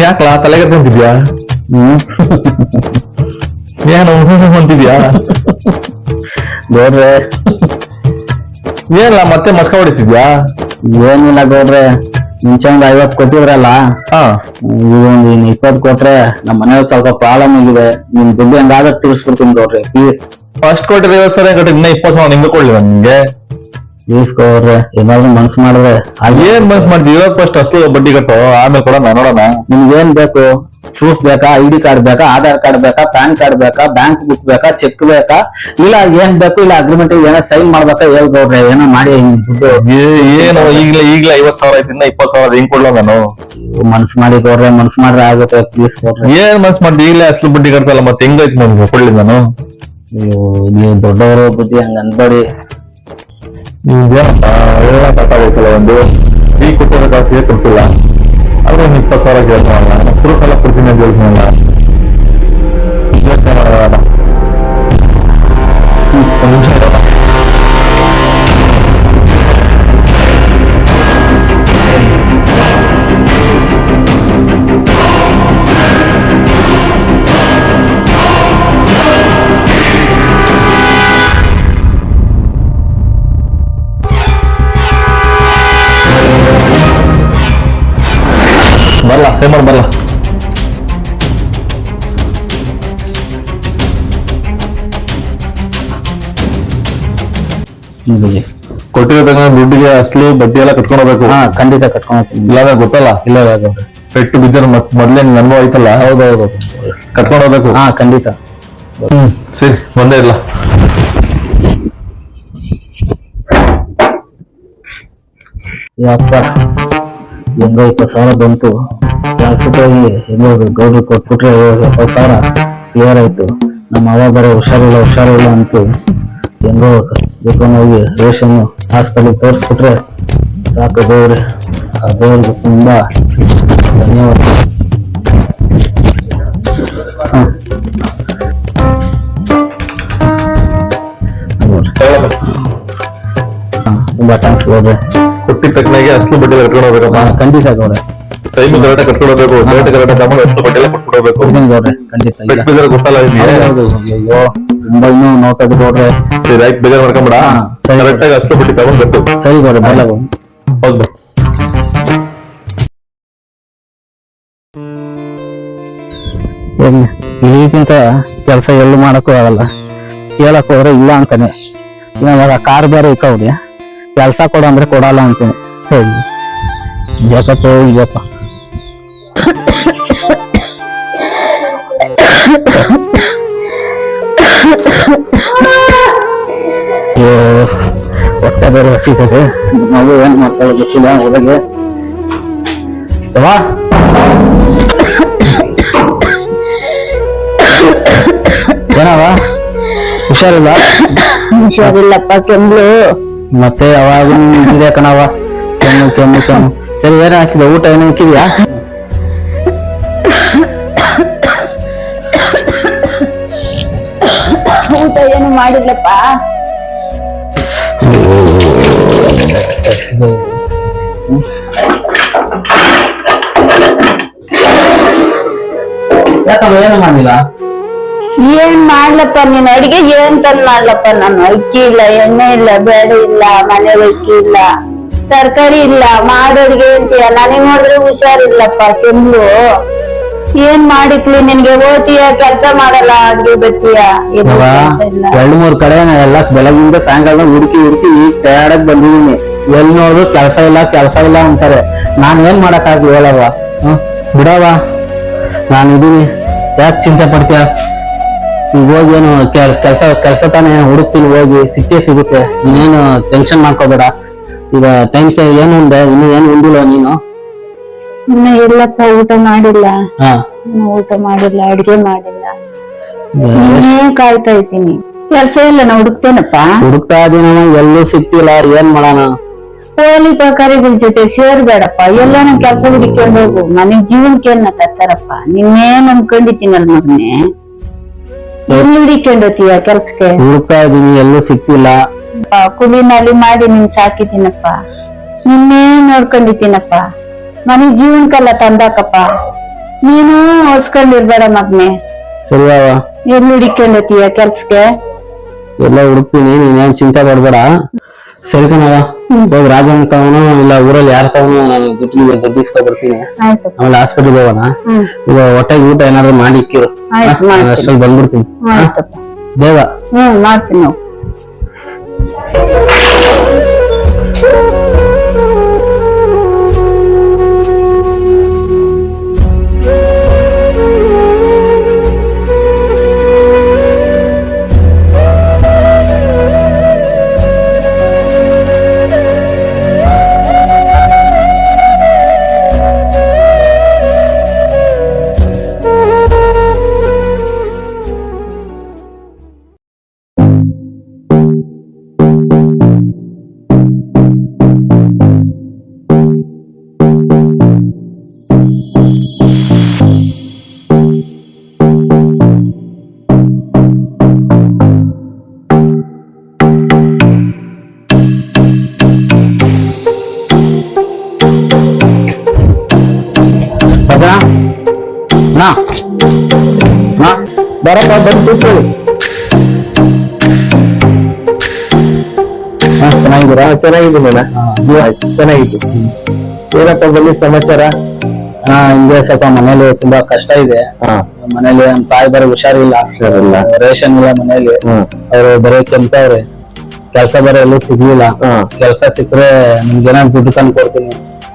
F: ಯಾಕಲ್ಲ ತಲೆಗೆ ಬಂತಿದ್ಯಾ? ಏನು ಅಂತಿದ್ಯಾ
E: ಗೌಡ್ರೆ?
F: ಏನಿಲ್ಲ, ಮತ್ತೆ ಮಸ್ಕ ಹೊಡಿತಿದ್ಯಾ?
E: ಏನಿಲ್ಲ ಗೌಡ್ರೆ, ಮುಂಚೆ ಒಂದ್ 50 ಕೊಟ್ಟಿದ್ರಲ್ಲ, ಈಗ ಒಂದ್ 20 ಕೊಟ್ರೆ ನಮ್ಮ ಮನೇಲಿ ಸ್ವಲ್ಪ ಪ್ರಾಬ್ಲಮ್ ಆಗಿದೆ. ನಿಮ್ ದುಡ್ಡು ಹೆಂಗಾದ ತಿಳಿಸ್ಬಿಡ್ತೀನಿ ಗೌಡ್ರೆ, ಪ್ಲೀಸ್.
F: ಫಸ್ಟ್ ಕೊಟ್ಟಿದ್ರೆ 50,000 ಕೊಟ್ಟಿದ್ರೆ ಇನ್ನ 20,000 ನಿಂಗೆ ಕೊಡ್ಲಿ ನಿಮ್ಗೆ.
E: ಇಸ್ಕೋರ್ರೆ ಏನಾದ್ರು ಮನ್ಸು ಮಾಡಿದ್ರೆ
F: ಏನ್ ಮನ್ಸ್ ಮಾಡ್ತೀವಿ ಇವಾಗ ಫಸ್ಟ್ ಅಷ್ಟು ಬಡ್ಡಿ ಕಟ್ಟು ಆಮೇಲೆ ಕೊಡೋಣ ನೋಡೋಣ.
E: ನಿಮ್ಗೇನ್ ಬೇಕು? ಪ್ರೂಫ್ ಬೇಕಾ? ID ಕಾರ್ಡ್ ಬೇಕಾ? ಆಧಾರ್ ಕಾರ್ಡ್ ಬೇಕಾ? ಪ್ಯಾನ್ ಕಾರ್ಡ್ ಬೇಕಾ? ಬ್ಯಾಂಕ್ ಬುಕ್ ಬೇಕಾ? ಚೆಕ್ ಬೇಕಾ? ಇಲ್ಲ ಏನ್ ಬೇಕು? ಇಲ್ಲ ಅಗ್ರಿಮೆಂಟ್ ಏನೋ ಸೈನ್ ಮಾಡ್ಬೇಕಾ? ಹೇಳ್ಬೋಡ್ರೆ ಏನೋ ಮಾಡಿ ದುಡ್ಡು
F: ಏನು ಈಗ್ಲೇ 50,000 ಆಯ್ತು, ಇನ್ನ 20,000 ಹೆಂಗ್ ಕೊಡ್ಲ ನಾನು?
E: ಮನ್ಸು ಮಾಡಿ ಕೊಡ್ರೆ, ಮನ್ಸು ಮಾಡ್ರೆ ಆಗುತ್ತೆ ಪ್ಲೀಸ್ ಕೊಡ್ರಿ.
F: ಏನ್ ಮನ್ಸ್ ಮಾಡ್ತಿ ಈಗಲೇ ಅಷ್ಟು ಬಡ್ಡಿ ಕಟ್ತಲ್ಲ ಮತ್ತೆ ಹೆಂಗಾಯ್ತು ನನ್ಗೆ ಕೊಡ್ಲಿ ನಾನು?
E: ಅಯ್ಯೋ ನೀವು ದೊಡ್ಡವರು ಬುದ್ಧಿ ಹಂಗ ಅನ್ಬೇಡಿ.
F: ಏನಪ್ಪ ಕಟ್ಟಾಗೈತಲ್ಲ, ಒಂದು ಈಗ ಕೊಟ್ಟಿರೋ ಕಾಸಿಗೆ ಕೊಡ್ತಿಲ್ಲ, ಆದ್ರೆ 20,000 ಕೇಳ್ತಾನಲ್ಲ, ಪ್ರೂಫ್ ಎಲ್ಲ ಕೊಡ್ತೀನಿ ಅಂತ ಹೇಳ್ತೀನಲ್ಲ. ಒಂದ್ ನಿಮಿಷ ಇರಲ್ಲ. ಬರಲ್ಲ ಸೇಮ್ ಮಾಡಿ ಬರಲ್ಲ. ಕೊಟ್ಟಿರೋ ದುಡ್ಡಿಗೆ ಅಸಲು ಬಡ್ಡಿ ಎಲ್ಲ ಕಟ್ಕೊಂಡು ಹೋಗ್ಬೇಕು.
E: ಹಾ ಖಂಡಿತ ಕಟ್ಕೊಂಡು ಹೋಗ್ತೀನಿ.
F: ಇಲ್ಲಾಂದ್ರೆ ಗೊತ್ತಲ್ಲ,
E: ಇಲ್ಲ
F: ಪೆಟ್ಟು ಬಿದ್ದರೆ ಮೊದ್ಲೇ ನನ್ಗೂ ಆಯ್ತಲ್ಲ.
E: ಹೌದೌದು
F: ಕಟ್ಕೊಂಡು ಹೋಗ್ಬೇಕು.
E: ಹಾ ಖಂಡಿತ.
F: ಸರಿ ಒಂದೇ ಇಲ್ಲ.
E: ಯಪ್ಪ ಹೆಂಗೋ 20,000 ಬಂತು. ಕೆಲ್ಸಕ್ಕೋಗಿ ಹೆಂಗೋ ಗೌಡ್ರು ಕೊಟ್ಬಿಟ್ರೆ 70,000 ಕ್ಲಿಯರ್ ಆಯ್ತು. ನಮ್ಮ ಅವ್ವ ಬರೋ ಹುಷಾರಿಲ್ಲ ಅಂತು ಹೆಂಗೋ ದುಕಾನ್ ಹೋಗಿ ರೇಷನ್ ಹಾಸ್ಪಿಟಲ್ ತೋರಿಸ್ಬಿಟ್ರೆ ಸಾಕು ದೇವ್ರೆ. ಆ ದೇವ್ರಿಗೆ ತುಂಬಾ ಧನ್ಯವಾದ. ತುಂಬಾ ಥ್ಯಾಂಕ್ಸ್ ಗೌಡ್ರೆ.
F: ಕೊಟ್ಟಿದ ತಕ್ಕನಾಗೆ ಅಸಲು ಬಡ್ಡಿ ಎಲ್ಲ ಕಟ್ಕೊಂಡು ಹೋಗ್ಬೇಕಪ್ಪ.
E: ಖಂಡಿತ ಗೌಡ್ರೆ.
F: ಟೈಮ್ ಕರೆಕ್ಟ್ ಕಟ್ಕೊಂಡು ಹೋಗ್ಬೇಕು. ಡೇಟ್ ಕರೆಕ್ಟ್ ತಗೊಂಡು ಅಸಲು ಬಡ್ಡಿ ಎಲ್ಲ ಕೊಟ್ಬಿಟ್ಟು ಹೋಗ್ಬೇಕು.
E: ಕೊಡ್ತೀನಿ ಗೌಡ್ರೆ ಖಂಡಿತ.
F: ಪೆಟ್ಟು ಬಿದ್ದರೆ ಗೊತ್ತಲ್ಲ ನಿಮ್ಗೆ.
E: ಹೌದು ಅಯ್ಯೋ ತುಂಬಾ ಇನ್ನೂ ನೋಡ್ತದೆ ಗೌಡ್ರೆ.
F: ಸರಿ ಆಯ್ತು, ಬೇಜಾರು ಮಾಡ್ಕೊಂಬೇಡ.
E: ಸರಿ.
F: ಕರೆಕ್ಟ್ ಆಗಿ ಅಸಲು ಬಡ್ಡಿ ತಗೊಂಡ್ ಬರ್ತು.
E: ಸರಿ ಗೌಡ್ರೆ ಬರಲ್ಲ.
F: ಹೌದು.
E: ಈಗಿಂತ ಕೆಲಸ ಎಲ್ಲೂ ಮಾಡಕ್ಕೂ ಆಗಲ್ಲ. ಕೇಳಕ್ ಹೋದ್ರೆ ಇಲ್ಲ ಅಂತಾನೆ. ಇವಾಗ ಕಾರ್ ಬೇರೆ ಇಕ್ಕವ್ರಿ, ಕೆಲಸ ಕೊಡು ಅಂದ್ರೆ ಕೊಡಲ್ಲ ಅಂತಾನೆ. ಹೋಗಿ ಜಗಪ್ಪ ಹೋಗಿಯಪ್ಪ. ಹೊಟ್ಟೆ ಬೇರೆ ಹಸಿತದೆ. ನಾವು ಏನ್ ಮಾಡ್ಕೊಳ್ಳೋ ಗೊತ್ತಿಲ್ಲ ಹೊರಗೆ. ಏನವ ಹುಷಾರಿಲ್ಲಪ್ಪ, ಕೆಮ್ಮು ಮತ್ತೆ ಯಾವಾಗ ಇದೆ ಕಣವ, ಕೆಮ್ಮು. ಸರಿ ಏನ ಹಾಕಿದ? ಊಟ ಏನು ಹಾಕಿದ್ಯಾ?
B: ಊಟ ಏನು ಮಾಡಿಲ್ಲಪ್ಪ.
E: ಯಾಕಮ್ಮ ಏನು ಮಾಡಿಲ್ಲ?
B: ಏನ್ ಮಾಡ್ಲಪ್ಪ ನೀನ್ ಅಡಿಗೆ ಏನ್ ತಂದ್ ಮಾಡ್ಲಪ್ಪ ನಾನು? ಅಕ್ಕಿ ಇಲ್ಲ, ಎಣ್ಣೆ ಇಲ್ಲ, ಬೇಳೆ ಇಲ್ಲ, ಮನೆಗೆ ಅಕ್ಕಿ ಇಲ್ಲ, ತರಕಾರಿ ಇಲ್ಲ, ಮಾಡೋಡ್ಗೆ ಅಂತೀಯ. ನನಗ್ ನೋಡಿದ್ರೆ ಹುಷಾರಿಲ್ಲಪ್ಪ, ಕೆಮ್ಮು. ಏನ್ ಮಾಡಿಕ್ಲಿ ನಿನ್ಗೆ? ಓದ್ತೀಯ, ಕೆಲ್ಸ ಮಾಡಲ್ಲ, ಅಡ್ಗೆ ಬತ್ತೀಯ, ಏನು ಕೆಲ್ಸ ಇಲ್ಲ.
E: 2-3 ಕಡೆ ಎಲ್ಲ ಬೆಳಗಿಂದ ಸಾಯಂಕಾಲ ಹುಡುಕಿ ಈಗ ತಯಾರಾಗಿ ಬಂದಿದೀನಿ. ಎಲ್ಲಿ ನೋಡಿದ್ರು ಕೆಲಸ ಇಲ್ಲ ಅಂತಾರೆ. ನಾನ್ ಏನ್ ಮಾಡಕ್ಕಾಗ ಹೇಳವ? ಬಿಡವ, ನಾನು ಇದೀನಿ, ಯಾಕೆ ಚಿಂತೆ ಪಡ್ತೀಯ? ಈಗ ಹೋಗಿ ಏನು ಕೆಲಸ ತಾನೇ ಹುಡುಕ್ತೀನಿ, ಹೋಗಿ ಸಿಗುತ್ತೆ. ನೀನೇನು ಟೆನ್ಷನ್ ಮಾಡ್ಕೋಬೇಡ. ಈಗ ಟೈಮ್ಸ್ ಏನು ಉಂಡೆ? ಇನ್ನು ಏನು ಉಂಡಿಲ್ಲ ನೀನು?
B: ಇನ್ನ ಇಲ್ಲಪ್ಪ, ಊಟ ಮಾಡಿಲ್ಲ.
E: ಹಾ
B: ಊಟ ಮಾಡಿಲ್ಲ, ಅಡ್ಗೆ ಮಾಡಿಲ್ಲ, ಕಾಯ್ತಾ ಇದ್ದೀನಿ. ಕೆಲ್ಸ ಇಲ್ಲ, ನಾ ಹುಡುಕ್ತೇನಪ್ಪ.
E: ಹುಡುಕ್ತಾ ಇದೀನವ, ಎಲ್ಲೂ ಸಿಕ್ತಿಲ್ಲ. ಏನ್ ಮಾಡೋಣ?
B: ಕೋಳಿ ಪಕಾರಿಗಳ ಜೊತೆ ಸೇರ್ಬೇಡಪ್ಪ. ಎಲ್ಲ ನನ್ ಕೆಲ್ಸ ಹುಡುಕೊಂಡು ಹೋಗು. ಮನೆಗ್ ಜೀವನಕ್ಕೆ ಏನ ತರ್ತಾರಪ್ಪ. ನಿನ್ನೇ ನಂಬ್ಕೊಂಡಿದ್ದೀನಲ್ ಮಗನೆ, ಎಲ್ಲಿ ಹುಡಿಕೊಂಡೋತೀಯ ಕೆಲ್ಸಕ್ಕೆ?
E: ಹುಡುಕ್ತಾ ಇದೀನಿ, ಎಲ್ಲೂ ಸಿಕ್ತಿಲ್ಲ.
B: ಕೂಲಿನಲ್ಲಿ ಮಾಡಿ ನಿನ್ ಸಾಕಿದ್ದೀನಪ್ಪ, ನಿನ್ನೇ ನೋಡ್ಕೊಂಡಿದ್ದೀನಪ್ಪ. ಮನೆಗ್ ಜೀವನಕ್ಕೆಲ್ಲ ತಂದಾಕಪ್ಪ. ನೀನು ಹೊಸ್ಕೊಂಡಿರ್ಬೇಡ ಮಗ್ನೆ.
E: ಸರಿಯವ,
B: ಎಲ್ಲಿ ಹುಡಿಕೊಂಡೋತೀಯ ಕೆಲ್ಸಕ್ಕೆ?
E: ಎಲ್ಲ ಹುಡುಕ್ತೀನಿ, ನೀನೇನ್ ಚಿಂತೆ ಪಡ್ಬೇಡ. ಸರಿ ಕಣವ, ಹೋಗಿ ರಾಜನ್ ತವನು ಇಲ್ಲ ಊರಲ್ಲಿ ಯಾರ ತವನು ನಾನು ದುಡ್ಡು ಇಸ್ಕೊಬರ್ತೀನಿ.
B: ಆಯ್ತಪ್ಪ.
E: ಆಮೇಲೆ ಹಾಸ್ಪಿಟಲ್ ಹೋಗೋಣ. ಈಗ ಹೊಟ್ಟೆಗೆ ಊಟ ಏನಾದ್ರು ಮಾಡಿ ಇಕ್ಕಿರು,
B: ಆಯ್ತು, ಮಾಡ್ತೀನಿ.
E: ಅಷ್ಟ್ರಲ್ಲಿ ಬಂದ್ಬಿಡ್ತೀನಿ.
B: ಆಯ್ತಪ್ಪ.
E: ಬೇಗ
B: ಮಾಡ್ತೀನಿ ನಾವು.
E: ಭಜನಾ ನಾ ನಾ ಬರಪ್ಪ ಬಂದು ಕೂತ್ಕೊಳ್ಳಿ. ಚೆನ್ನಾಗಿದ್ದೀರಾ?
C: ಚೆನ್ನಾಗಿದ್ದೀನಿ ಅಣ್ಣ. ಚೆನ್ನಾಗಿತ್ತು. ಏನಪ್ಪ ಬನ್ನಿ ಸಮಾಚಾರ?
E: ಹಿಂಗೆ ಸ್ವಲ್ಪ ಮನೇಲಿ ತುಂಬಾ ಕಷ್ಟ ಇದೆ. ಮನೇಲಿ ನಮ್ ತಾಯಿ ಬರೋ ಹುಷಾರಿಲ್ಲ, ರೇಷನ್ ಇಲ್ಲ ಮನೇಲಿ. ಅವ್ರು ಬರೀ ಕೆಲ್ಸವ್ರೆ, ಕೆಲ್ಸ ಬರೋ ಎಲ್ಲೂ ಸಿಗ್ಲಿಲ್ಲ. ಕೆಲ್ಸ ಸಿಕ್ಕರೆ ನಿಮ್ಗೆ ಏನಾದ್ರು ದುಡ್ಡು ತಂದು ಕೊಡ್ತೀನಿ,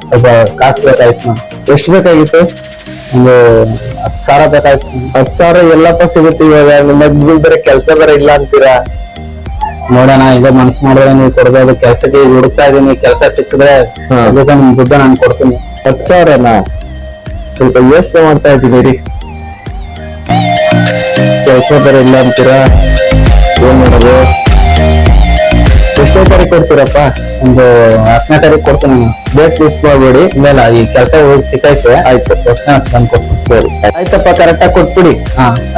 E: ಸ್ವಲ್ಪ ಕಾಸು ಬೇಕಾಯ್ತು.
C: ಎಷ್ಟು ಬೇಕಾಗಿತ್ತು?
E: ಒಂದು 10,000 ಬೇಕಾಯ್ತು.
C: 10,000 ಎಲ್ಲಪ್ಪ ಸಿಗುತ್ತೆ ಇವಾಗ? ನಿಮ್ಮ ಬೇರೆ ಕೆಲ್ಸ ಬೇರೆ ಇಲ್ಲ ಅಂತೀರಾ?
E: ನೋಡೋಣ, ಈಗ ಮನ್ಸು ಮಾಡಿದ್ರೆ ನೀವು ಕೊಡ್ಬೋದು. ಕೆಲ್ಸಕ್ಕೆ ಹುಡುಕ್ತಾ ಇದೀನಿ, ಕೆಲ್ಸ ಸಿಕ್ಕಿದ್ರೆ ನಿಮ್ ದುಡ್ಡು ನಾನು ಕೊಡ್ತೀನಿ.
C: 10,000ನಾ? ಸ್ವಲ್ಪ ಯೋಚನೆ ಮಾಡ್ತಾ ಇದ್ದೀನಿ. ಕೆಲ್ಸ ಬೇರೆ ಇಲ್ಲ ಅಂತೀರಾ? ಏನ್ ಮಾಡೋದು? ಎಷ್ಟನೇ ತಾರೀಕು ಕೊಡ್ತೀರಪ್ಪ?
E: ಒಂದು 10ನೇ ತಾರೀಕು ಕೊಡ್ತೀನಿ.
C: ಡೇಟ್ ಮಿಸ್ ಮಾಡ್ಬೇಡಿ.
E: ಇಲ್ಲ, ಈ ಕೆಲಸ ಸಿಕ್ಕೈತೆ.
C: ಆಯ್ತು,
E: ತಂದು ಕೊಡ್ತೀನಿ.
C: ಸರಿ ಆಯ್ತಪ್ಪ, ಕರೆಕ್ಟ್ ಆಗಿ ಕೊಟ್ಬಿಡಿ.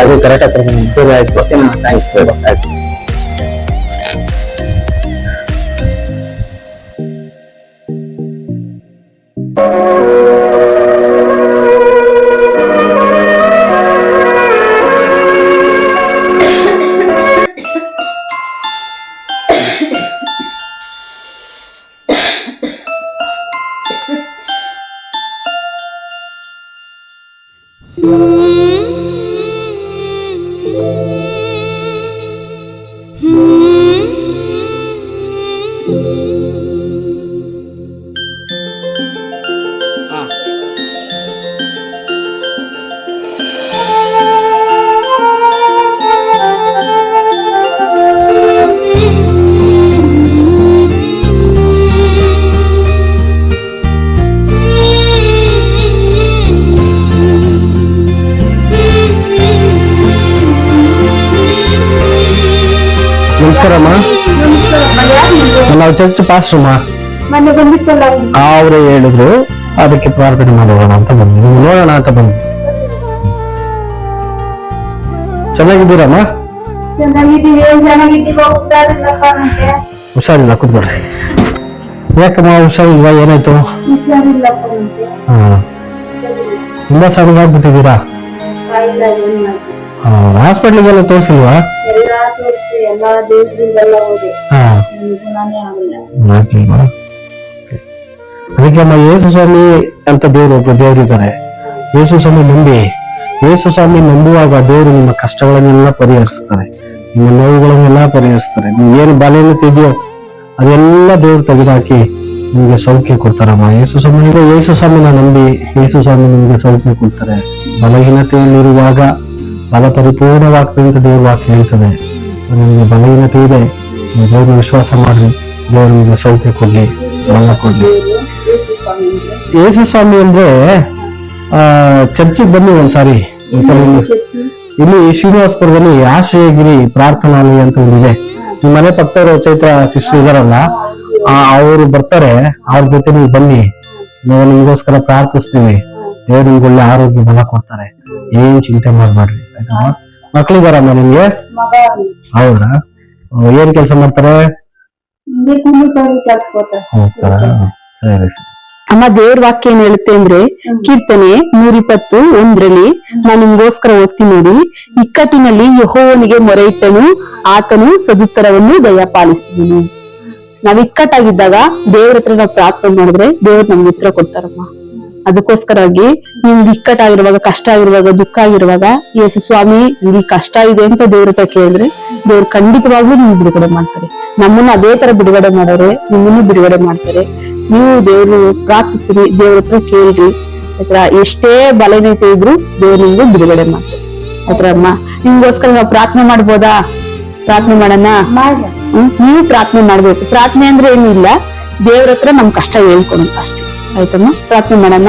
E: ಅದು ಕರೆಕ್ಟ್ ಆಗಿ.
C: ಸರಿ ಆಯ್ತು,
E: ಥ್ಯಾಂಕ್ಸ್.
C: ಆಯ್ತು.
E: ನಮಸ್ಕಾರಮ್ಮ. ನಾವು ಚರ್ಚ್ ಪಾಸ್ಟ್ರಮ್ಮ.
B: ಮೊನ್ನೆ ಬಂದಿತ್ತಲ್ಲ
E: ಅವ್ರು ಹೇಳಿದ್ರು, ಅದಕ್ಕೆ ಪ್ರಾರ್ಥನೆ ಮಾಡೋಣ ಅಂತ ಬಂದ್ವಿ. ನೀವು ನೋಡೋಣ ಅಂತ ಬಂದ್ವಿ. ಚೆನ್ನಾಗಿದ್ದೀರಮ್ಮ?
B: ಚೆನ್ನಾಗಿದ್ದೀವಿ. ಚೆನ್ನಾಗಿದ್ದೀವಿ.
E: ಹುಷಾರಿಲ್ಲ, ಕೂತ್ಕೊಳ್ರಿ. ಯಾಕಮ್ಮ ಹುಷಾರಿಲ್ವಾ? ಏನಾಯ್ತು?
B: ಹುಷಾರಿಲ್ಲಪ್ಪ.
E: ತುಂಬಾ ಸಣ್ಣಗಾಗ್ಬಿಟ್ಟಿದ್ದೀರಾ? ಹಾಸ್ಪಿಟ್ಲಿಗೆಲ್ಲ ತೋರಿಸಿಲ್ವಾ?
B: ಎಲ್ಲಾ ದೇವರಿಗೆಲ್ಲ ಹೋದೆ.
E: ಅದಕ್ಕೆ ಅಮ್ಮ, ಯೇಸು ಸ್ವಾಮಿ ಅಂತ ದೇವರಿದ್ದಾರೆ. ಯೇಸು ಸ್ವಾಮಿ ನಂಬಿ, ಯೇಸು ಸ್ವಾಮಿ ನಂಬುವಾಗ ದೇವರು ನಿಮ್ಮ ಕಷ್ಟಗಳನ್ನೆಲ್ಲ ಪರಿಹರಿಸ್ತಾರೆ, ನಿಮ್ಮ ನೋವುಗಳನ್ನೆಲ್ಲ ಪರಿಹರಿಸ್ತಾರೆ. ನೀವು ಏನು ಬಾಲ್ಯತೆ ಇದೆಯೋ ಅದೆಲ್ಲ ದೇವ್ರು ತೆಗೆದುಹಾಕಿ ನಿಮ್ಗೆ ಸೌಖ್ಯ ಕೊಡ್ತಾರಮ್ಮ. ಯೇಸು ಸ್ವಾಮಿನ ನಂಬಿ ಯೇಸು ಸ್ವಾಮಿ ನಿಮ್ಗೆ ಸೌಖ್ಯ ಕೊಡ್ತಾರೆ. ಬಲಹೀನತೆಯಲ್ಲಿರುವಾಗ ಬಲ ಪರಿಪೂರ್ಣವಾಗ್ತದೆ ಅಂತ ದೇವ್ರ ವಾಕ್ಯ ಹೇಳ್ತದೆ. ನಿಮ್ಗೆ ಬಲಹೀನತೆ ಇದೆ, ದೇವ್ರನ್ನ ವಿಶ್ವಾಸ ಮಾಡ್ರಿ, ದೇವ್ರು ನಿಮ್ಗೆ ಸೌಖ್ಯ ಕೊಡ್ಲಿ, ಬಲ ಕೊಡ್ಲಿ. ಯೇಸು ಸ್ವಾಮಿ ಅಂದ್ರೆ ಚರ್ಚಿಗೆ ಬನ್ನಿ ಒಂದ್ಸಾರಿ. ಇಲ್ಲಿ ಶ್ರೀನಿವಾಸಪುರದಲ್ಲಿ ಆಶ್ರಯಗಿರಿ ಪ್ರಾರ್ಥನಾಲಯ ಅಂತ ಒಂದಿದೆ. ನಿಮ್ಮ ಮನೆ ಪಕ್ಕದವರು ಚೈತ್ರ ಸಿಸ್ಟರ್ ಇದಾರಲ್ಲ, ಅವರು ಬರ್ತಾರೆ. ಅವ್ರ ಜೊತೆ ನೀವು ಬನ್ನಿ, ನಾವು ನಿಮ್ಗೋಸ್ಕರ ಪ್ರಾರ್ಥಿಸ್ತೀವಿ. ದೇವ್ರು ನಿಮ್ಗೆ ಒಳ್ಳೆ ಆರೋಗ್ಯ ಬಲ ಕೊಡ್ತಾರೆ. ಏನ್ ಚಿಂತೆ ಮಾಡ್ಬೇಡ್ರಿ, ಆಯ್ತಾ? ಮಕ್ಳಿದಾರಮ್ಮ ನಿಮ್ಗೆ? ಹೌದ್ರಾ? ಏನ್ ಕೆಲಸ ಮಾಡ್ತಾರೆ? ಸರಿ ಸರಿ.
B: ಅಮ್ಮ, ದೇವ್ರ ವಾಕ್ಯ ಏನ್ ಹೇಳುತ್ತೆ ಅಂದ್ರೆ, ಕೀರ್ತನೆ 120:1 ನಾನು ನಿಮ್ಗೋಸ್ಕರ ಓದ್ತೀನಿ ನೋಡಿ. ಇಕ್ಕಟ್ಟಿನಲ್ಲಿ ಯೆಹೋವನಿಗೆ ಮೊರೆ ಇಟ್ಟನು, ಆತನು ಸದುತ್ತರವನ್ನು ದಯಪಾಲಿಸಿದನು. ನಾವ್ ಇಕ್ಕಟ್ಟಾಗಿದ್ದಾಗ ದೇವ್ರ ಹತ್ರ ನಾವು ಪ್ರಾರ್ಥನೆ ಮಾಡಿದ್ರೆ ದೇವ್ರು ನಮ್ಗೆ ಉತ್ತರ ಕೊಡ್ತಾರಮ್ಮ. ಅದಕ್ಕೋಸ್ಕರವಾಗಿ ನಿಮ್ಗೆ ಇಕ್ಕಟ್ಟಾಗಿರುವಾಗ, ಕಷ್ಟ ಆಗಿರುವಾಗ, ದುಃಖ ಆಗಿರುವಾಗ, ಯೇಸು ಸ್ವಾಮಿ ನಿಮ್ಗೆ ಕಷ್ಟ ಇದೆ ಅಂತ ದೇವ್ರ ಹತ್ರ ಕೇಳಿದ್ರೆ ದೇವ್ರು ಖಂಡಿತವಾಗ್ಲೂ ನಿಮ್ಗೆ ಬಿಡುಗಡೆ ಮಾಡ್ತಾರೆ. ನಮ್ಮನ್ನು ಅದೇ ತರ ಬಿಡುಗಡೆ ಮಾಡೋರೆ ನಿಮ್ಮನ್ನು ಬಿಡುಗಡೆ ಮಾಡ್ತಾರೆ. ನೀವು ದೇವ್ರು ಪ್ರಾರ್ಥಿಸ್ರಿ, ದೇವ್ರ ಹತ್ರ ಕೇಳ್ರಿ. ಆತರ ಎಷ್ಟೇ ಬಲನೀತಿ ಇದ್ರು ದೇವ್ರು ನಿಮ್ಗೆ ಬಿಡುಗಡೆ ಮಾಡ್ತಾರೆ. ಆತರ ಅಮ್ಮ ನಿಮ್ಗೋಸ್ಕರ ನಾವು ಪ್ರಾರ್ಥನೆ ಮಾಡ್ಬೋದಾ? ಪ್ರಾರ್ಥನೆ ಮಾಡೋಣ. ನೀವು ಪ್ರಾರ್ಥನೆ ಮಾಡ್ಬೇಕು. ಪ್ರಾರ್ಥನೆ ಅಂದ್ರೆ ಏನು ಇಲ್ಲ, ದೇವ್ರ ಹತ್ರ ನಮ್ ಕಷ್ಟ ಹೇಳ್ಕೊಳಕ್ ಅಷ್ಟೇ. ಆಯ್ತಮ್ಮ, ಪ್ರಾರ್ಥನೆ ಮಾಡೋಣ.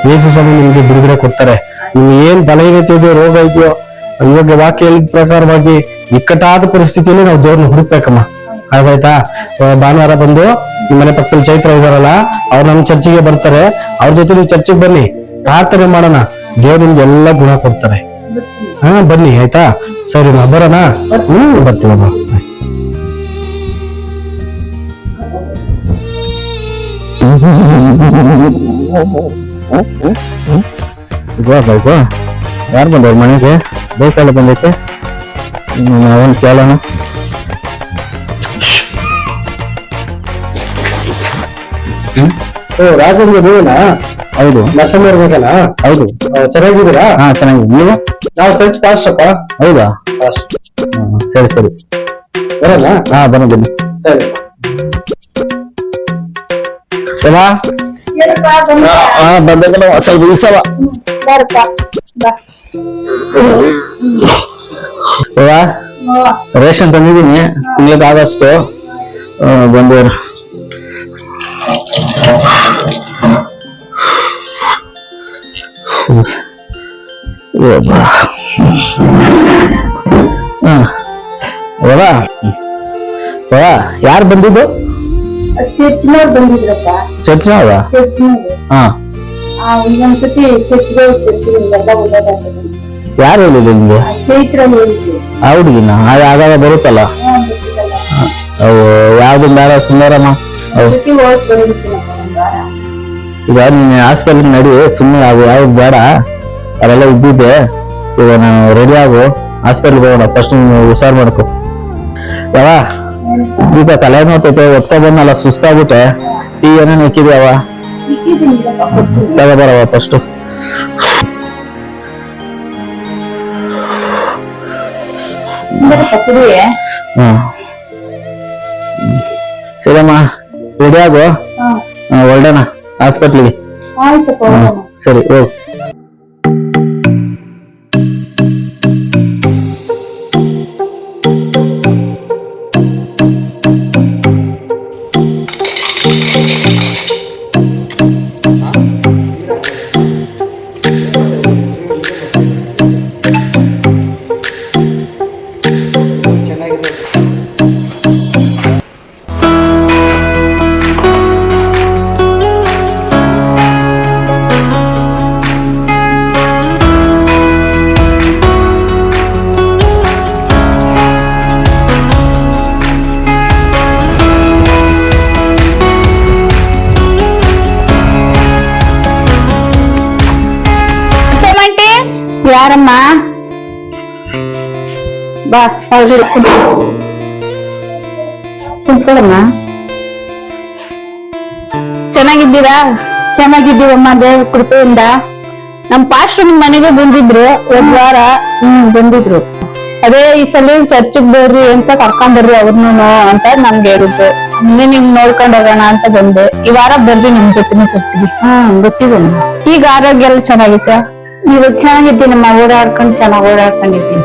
C: ಯೇಸು ಸ್ವಾಮಿ ನಿಮ್ಗೆ ಬಿಡುಗಡೆ ಕೊಡ್ತಾರೆ. ನಿಮ್ಗೆ ಏನ್ ಬಲಹೀನತೆ ಇದೆಯೋ, ರೋಗ ಇದೆಯೋ, ಇವಾಗ ವಾಕ್ಯ ಹೇಳಿದ ಪ್ರಕಾರವಾಗಿ ಇಕ್ಕಟ್ಟಾದ ಪರಿಸ್ಥಿತಿಯಲ್ಲಿ ನಾವು ದೇವ್ರನ್ನ ಹುಡುಕ್ಬೇಕಮ್ಮ. ಆಯ್ತಾ? ಭಾನುವಾರ ಬಂದು ನಿಮ್ಮ ಮನೆ ಪಕ್ಕದಲ್ಲಿ ಚೈತ್ರ ಇದಾರಲ್ಲ, ಅವ್ರು ನಮ್ಮ ಚರ್ಚಿಗೆ ಬರ್ತಾರೆ. ಅವ್ರ ಜೊತೆ ನೀವು ಚರ್ಚಿಗೆ ಬನ್ನಿ, ಪ್ರಾರ್ಥನೆ ಮಾಡೋಣ. ದೇವ್ರು ನಿಮ್ಗೆ ಎಲ್ಲ ಗುಣ ಕೊಡ್ತಾರೆ. ಬನ್ನಿ. ಆಯ್ತಾ? ಸರಿ ಬರೋಣ. ಬರ್ತೀವಮ್ಮ. ಯಾರು ಬಂದವ್ರ ಮನೆಗೆ? ಬೇಕಾಳ ಬಂದೈತೆ, ನಾವೇನು ಕೇಳೋಣ. ರಾಜೇಂದ್ರ ನೀವೇನಾ? ಹೌದು. ನರಸಮ್ಮ ಇರ್ಬೇಕಲ್ಲ? ಹೌದು. ಚೆನ್ನಾಗಿದ್ದೀರಾ? ಹಾ, ಚೆನ್ನಾಗಿದೆ. ನೀವು? ನಾವು ಚರ್ಚ್ ಪಾಸ್ಟ್ ಅಪ್ಪ. ಹೌದಾ? ಸರಿ ಸರಿ, ಬರೋಣ. ಹಾ, ಬನ್ನಿ. ಸರಿ. ಬಂದ ಸ್ವಲ್ಪ ದಿವಸವ ರೇಷನ್ ತಂದಿದ್ದೀನಿ, ತಿಂಗಳಿಗೆ ಆದಷ್ಟು ಬಂದವರು. ಯಾರು ಬಂದಿದ್ದು?
B: ಚರ್ಚ್ನವ್ರು ಬಂದಿದ್ರಪ್ಪ.
C: ಚರ್ಚ್ನವ್ರ? ಹಾ.
B: ಇನ್ನೊಂದ್ಸತಿ ಚರ್ಚ್ಗೆ
C: ಯಾರು ಹೇಳಿಲ್ಲ ನಿಮ್ಗೆ?
B: ಚೈತ್ರ ಹೇಳಿದ್ವಿ.
C: ಆ ಹುಡುಗಿನ ಆಗಾಗ ಬರುತ್ತಲ್ಲ, ಅವು ಯಾವ್ದು ಬೇಡ ಸುಂದರಮ್ಮ. ಈಗ ನೀನ್ ಹಾಸ್ಪಿಟಲ್ ನಡಿ, ಸುಮ್ಮನೆ ಅವು ಯಾವ್ದು ಬೇಡ, ಅವರೆಲ್ಲ ಇದ್ದಿದ್ದೆ. ಈಗ ನಾನು ರೆಡಿ ಆಗು, ಹಾಸ್ಪಿಟಲ್ ಹೋಗೋಣ. ಫಸ್ಟ್ ನೀನು ಹುಷಾರ್ ಮಾಡ್ಕೊ. ಯಾವ ಈಗ ತಲೆ ನೋಡ್ತೈತೆ, ಒತ್ತ ಬಂದಲ್ಲ, ಸುಸ್ತಾಗುತ್ತೆ. ಟೀ ಏನೇನು ಇಕ್ಕಿದ್ಯಾವ? ತಗೋಬರವ ಫಸ್ಟ್. ಸರಿಯಮ್ಮ, ರೆಡಿ ಆಗು, ಹೊರಡೋಣ ಹಾಸ್ಪಿಟ್ಲಿಗೆ. ಸರಿ, ಹೋಗು.
B: ಯಾರಮ್ಮ? ಬಾ, ಕುತ್ಕೊಳಮ್ಮ. ಚೆನ್ನಾಗಿದ್ದೀರಾ? ಚೆನ್ನಾಗಿದ್ದೀವಮ್ಮ, ದೇವ್ರ ಕೃಪೆಯಿಂದ. ನಮ್ ಪಾಸ್ಟರ್ ನಿಮ್ ಮನೆಗೆ ಬಂದಿದ್ರು ಒಂದ್ ವಾರ. ಬಂದಿದ್ರು. ಅದೇ ಈ ಸಲ ಚರ್ಚಿಗೆ ಬರ್ರಿ ಅಂತ ಕರ್ಕೊಂಡ್ ಬರ್ರಿ ಅವ್ರನ್ನೂ ಅಂತ ನಮ್ಗೆ ಹೇಳಿದ್ರು. ನಿಮ್ ನೋಡ್ಕೊಂಡ್ ಹೋಗೋಣ ಅಂತ ಬಂದೆ. ಈ ವಾರ ಬರ್ರಿ ನಿಮ್ ಜೊತೆನೆ ಚರ್ಚಿಗೆ. ಗೊತ್ತಿದೆ. ಈಗ ಆರೋಗ್ಯ ಎಲ್ಲ ಚೆನ್ನಾಗಿತ್ತ? ಇವಾಗ ಚೆನ್ನಾಗಿದ್ದೀನಮ್ಮ, ಚೆನ್ನಾಗಿ ಓಡಾಡ್ಕೊಂಡಿದ್ದೀನಿ.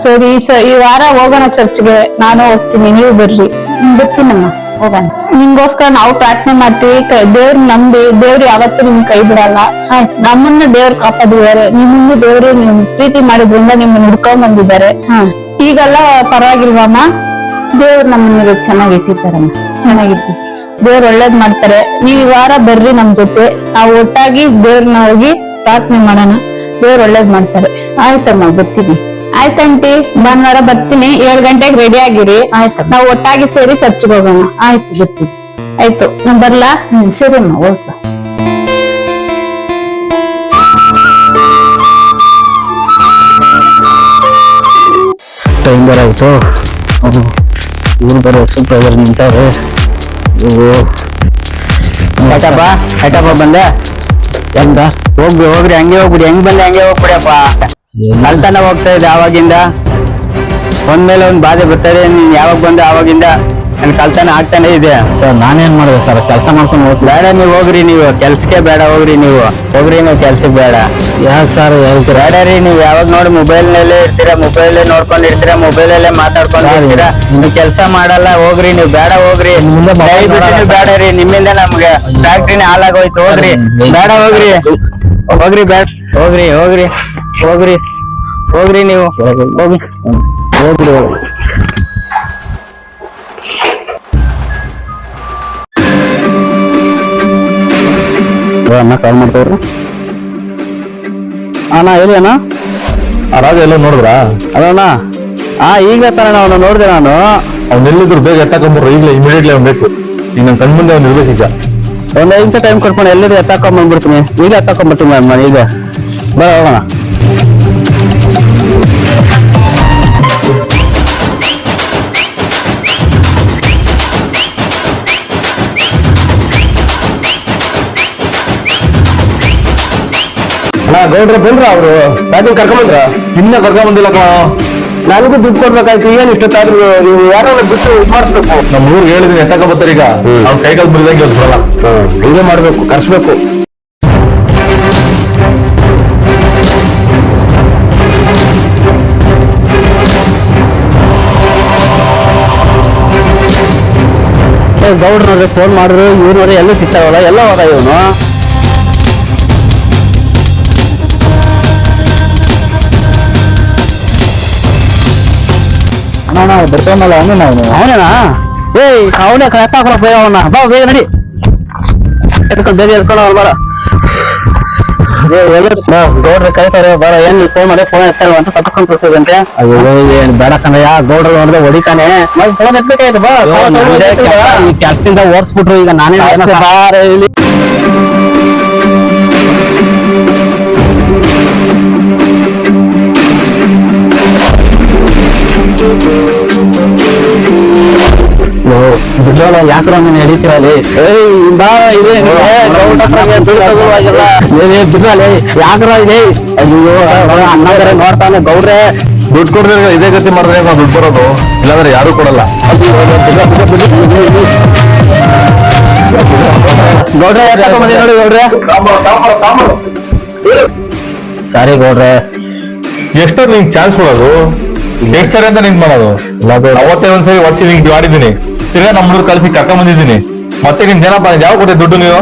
B: ಸರಿ, ಈ ವಾರ ಹೋಗೋಣ ಚರ್ಚ್ಗೆ. ನಾನು ಹೋಗ್ತೀನಿ, ನೀವು ಬರ್ರಿ. ಬರ್ತೀನಮ್ಮ, ಹೋಗೋಣ. ನಿಮ್ಗೋಸ್ಕರ ನಾವು ಪ್ರಾರ್ಥನೆ ಮಾಡ್ತೀವಿ. ದೇವ್ರ ನಂಬಿ, ದೇವ್ರು ಯಾವತ್ತೂ ನಿಮ್ ಕೈ ಬಿಡಲ್ಲ. ನಮ್ಮನ್ನ ದೇವ್ರು ಕಾಪಾಡಿದ್ದಾರೆ. ನಿಮ್ಮನ್ನು ದೇವ್ರು ನಿಮ್ ಪ್ರೀತಿ ಮಾಡಿದ್ರಿಂದ ನಿಮ್ಮನ್ನ ಹುಡ್ಕೊಂಡ್ ಬಂದಿದ್ದಾರೆ. ಈಗೆಲ್ಲ ಪರವಾಗಿಲ್ವಮ್ಮ? ದೇವ್ರು ನಮ್ಮನ್ನ ಚೆನ್ನಾಗಿಟ್ಟಿರ್ತಾರಮ್ಮ, ಚೆನ್ನಾಗಿರ್ತೀವಿ. ದೇವ್ರು ಒಳ್ಳೇದ್ ಮಾಡ್ತಾರೆ. ನೀವ್ ಈ ವಾರ ಬರ್ರಿ ನಮ್ ಜೊತೆ, ನಾವು ಒಟ್ಟಾಗಿ ದೇವ್ರನ್ನ ಹೋಗಿ ಪ್ರಾರ್ಥನೆ ಮಾಡೋಣ. ದೇವ್ರು ಒಳ್ಳೇದ್ ಮಾಡ್ತಾರೆ. ಆಯ್ತಮ್ಮ, ಬರ್ತೀನಿ. ಆಯ್ತಂಟಿ, ಭಾನುವಾರ ಬರ್ತೀನಿ. 7 ಗಂಟೆಗೆ ರೆಡಿ ಆಗಿರಿ. ಆಯ್ತು, ನಾವು ಒಟ್ಟಾಗಿ ಸೇರಿ ಚರ್ಚ್ಗೆ ಹೋಗೋಣ. ಆಯ್ತು, ಬರ್ತೀನಿ. ಆಯ್ತು, ನಾನ್ ಬರ್ಲಾ? ಸರಿ ಅಮ್ಮ, ಹೋಗ್ಬಾ.
E: ಟೈಮ್ ಬೇರೆ ಆಯ್ತು. ಇವ್ರು ಬೇರೆ ಸೂಪರ್ವೈಸರ್ ನಿಂತವ್ರೆ. ಆಯ್ತಪ್ಪ ಬಂದೆ. ಏನ್ ಸರ್? ಹೋಗ್ರಿ ಹಂಗೆ ಹೋಗ್ಬಿಡಿ. ಹೆಂಗ್ ಬಂದೆ ಹಂಗೆ ಹೋಗ್ಬಿಡಿಯಪ್ಪ. ಕಳ್ತನ ಹೋಗ್ತಾ ಇದೆ ಆವಾಗಿಂದ. ಒಂದ್ಮೇಲೆ ಒಂದ್ ಬಾಧೆ ಬರ್ತಾರೆ. ನೀನ್ ಯಾವಾಗ ಬಂದೆ ಆವಾಗಿಂದ ನನ್ ಕಳ್ತನ ಆಗ್ತಾನೆ ಇದೆ. ಸರ್ ನಾನೇನ್ ಮಾಡಿದೆ ಸರ್? ಕೆಲಸ ಮಾಡ್ಕೊಂಡು ಹೋಗ್ತೀನಿ. ಬೇಡ ನೀವು ಹೋಗ್ರಿ. ನೀವು ಕೆಲ್ಸಕ್ಕೆ ಬೇಡ ಹೋಗ್ರಿ. ನೀವು ಕೆಲ್ಸಕ್ಕೆ ಬೇಡ. ಯಾಕೆ ಸರ್ ಹೇಳ್ತೀರ? ಬೇಡ ರೀ. ನೀವು ಯಾವಾಗ ನೋಡಿ ಮೊಬೈಲ್ ನಲ್ಲೇ ಇರ್ತೀರಾ, ಮೊಬೈಲೇ ನೋಡ್ಕೊಂಡಿರ್ತೀರಾ, ಮೊಬೈಲಲ್ಲೇ ಮಾತಾಡ್ಕೊಂಡಿರ್ತೀರಾ. ನೀವು ಕೆಲಸ ಮಾಡಲ್ಲ. ಹೋಗ್ರಿ ನೀವು. ಬೇಡ ಹೋಗ್ರಿ. ಬೇಡ ರೀ. ನಿಮ್ಮಿಂದ ನಮ್ಗೆ ಫ್ಯಾಕ್ಟ್ರಿನೇ ಹಾಳಾಗೋಯ್ತು. ಹೋಗ್ರಿ. ಬೇಡ ಹೋಗ್ರಿ. ಬೇಡ ಹೋಗ್ರಿ ನೀವು. ಹೋಗ್ರಿ. ಅಣ್ಣ ಕಾಲ್ ಮಾಡ್ತವ್ರಿ. ಅಣ್ಣ ಹೇಳಿ ಅಣ್ಣ.
F: ಆ ರಾಜ ಎಲ್ಲ ನೋಡಿದ್ರ?
E: ಅದಣ್ಣ ಈಗ ತಾನೆ ಅವನು ನೋಡಿದೆ ನಾನು.
F: ಅವ್ನು ಎಲ್ಲಿದ್ರು ಬೇಗ ಎತ್ತಾಕೊಂಡ್ಬರ್ರು. ಈಗಲೇ ಇಮಿಡಿಯೇಟ್ಲಿ ಅವ್ನು ಬೇಕು. ಈಗ ನನ್ ಕಣ್ಮುಂದೆ ಅವ್ನು ಇರ್ಬೇಕು. ಈಗ
E: ಒಂದ್ 5 ನಿಮಿಷ ಟೈಮ್ ಕೊಟ್ಕೊಂಡು ಎಲ್ಲಿದ್ರು ಎತ್ತಾಕೊಂಡ್ಬಂದ್ಬಿಡ್ತೀನಿ. ಈಗ ಎತ್ತಾಕೊಂಡ್ಬಿಡ್ತೀನಿ ಅಮ್ಮ. ಈಗ ಬರ ಹೋಗೋಣ.
C: ಗೌಡ್ರ ಬಂದ್ರ ಅವ್ರು ರಾಜನ್ ಕರ್ಕೊಂಬಂದ್ರ?
F: ಇನ್ನ ಕರ್ಕೊಂಬಂದಿಲ್ಲಪ್ಪ.
C: ನನಗೂ ದುಡ್ಡು ಕೊಡ್ಬೇಕಾಯ್ತು. ಏನ್ ಇಷ್ಟೊತ್ತಾದ್ರು ನೀವು ಯಾರನ್ನ ಬಿಟ್ಟು ಮಾಡಿಸ್ಬೇಕು.
F: ನಮ್ಮ ಊರಿಗೆ ಹೇಳಿದೀನಿ ಎತ್ತಾಕೊಂಬತ್ತಾರೆ. ಈಗ ಅವ್ನ ಕೈಕಾಲ್ ಬಿಡಿದಂಗೆ ಬರಲ್ಲ.
C: ಹಿಂಗೆ ಮಾಡ್ಬೇಕು, ಕರ್ಸ್ಬೇಕು.
E: ಗೌಡ್ರವ್ರೆ ಫೋನ್ ಮಾಡಿದ್ರು. ಇವ್ರವ್ರೆ ಎಲ್ಲೂ ಸಿಗ್ತಾವಲ್ಲ. ಎಲ್ಲ ಹೋದ ಇವನು. ಬರ್ತಾವಲ್ಲ ಅವನೇನಾ? ಅವನೇ ಎತ್ತಾಕೊಳಕ್ ಬೇಗ ಅವನ್ನ. ಬಾ ಬೇಗ ನಡಿ. ಬೇಗ ಎತ್ಕೊಳ್ಳೋ ಬರ. ಗೌಡ್ರ ಕೈತಾರೆ. ಬರ ಏನ್ ಫೋನ್ ಮಾಡಿ ಫೋನ್ ಎತ್ತಾರೆ ಅಂತ ತಪ್ಪಿಸ್ಕೊಂಡ್ ಕೊಡ್ತದಂತೆ. ಅಯ್ಯೋ ಏನ್ ಬೇಡ ಕಣಯ್ಯ. ಗೌಡ್ರ ನೋಡಿದ್ರೆ ಹೊಡಿತಾನೆ. ಫೋನ್ ಎತ್ಬೇಕಾಯ್ತು. ಬಾ ಈ ಕೆಲ್ಸದಿಂದ ಓಡಿಸ್ಬಿಟ್ರು. ಈಗ ನಾನೇ ಬಾರ ಇಲ್ಲಿ. ಯಾಕ್ರ ನಾನು ಹಿಡಿತೀರಲ್ಲಿ? ಬಿಡ್ರಲ್ಲ. ಯಾಕ್ರ ಇದೆ? ಅಯ್ಯೋ ಅಣ್ಣ ಬೇರೆ ನೋಡ್ತಾನೆ. ಗೌಡ್ರೆ
F: ದುಡ್ಡು ಕೊಡ್ರೆ ಇದೇ ಗತಿ ಮಾಡಿದ್ರೆ ನಾವು ದುಡ್ಡು ಬರೋದು. ಇಲ್ಲಾಂದ್ರೆ ಯಾರು ಕೊಡಲ್ಲ.
E: ಗೌಡ್ರೆ ನೋಡಿ. ಗೌಡ್ರೆ ಸಾರಿ ಗೌಡ್ರೆ.
F: ಎಷ್ಟೋ ನಿಂಗೆ ಚಾನ್ಸ್ ಕೊಡೋದು? ಎಷ್ಟು ಸರಿ ಅಂತ ನಿಂಗೆ ಮಾಡೋದು? ಅವತ್ತೇ ಒಂದ್ಸರಿ ವರ್ಷ ನಿಂಗೆ ಮಾಡಿದೀನಿ. ತಿರ್ಗಾ ನಮ್ಮೂರ್ ಕಳ್ಸಿ ಕರ್ಕೊಂಡ್ ಬಂದಿದ್ದೀನಿ. ಮತ್ತೆ ನಿನ್ ಏನಪ್ಪ ಯಾವ ಕೊಟ್ಟೆ ದುಡ್ಡು ನೀವು?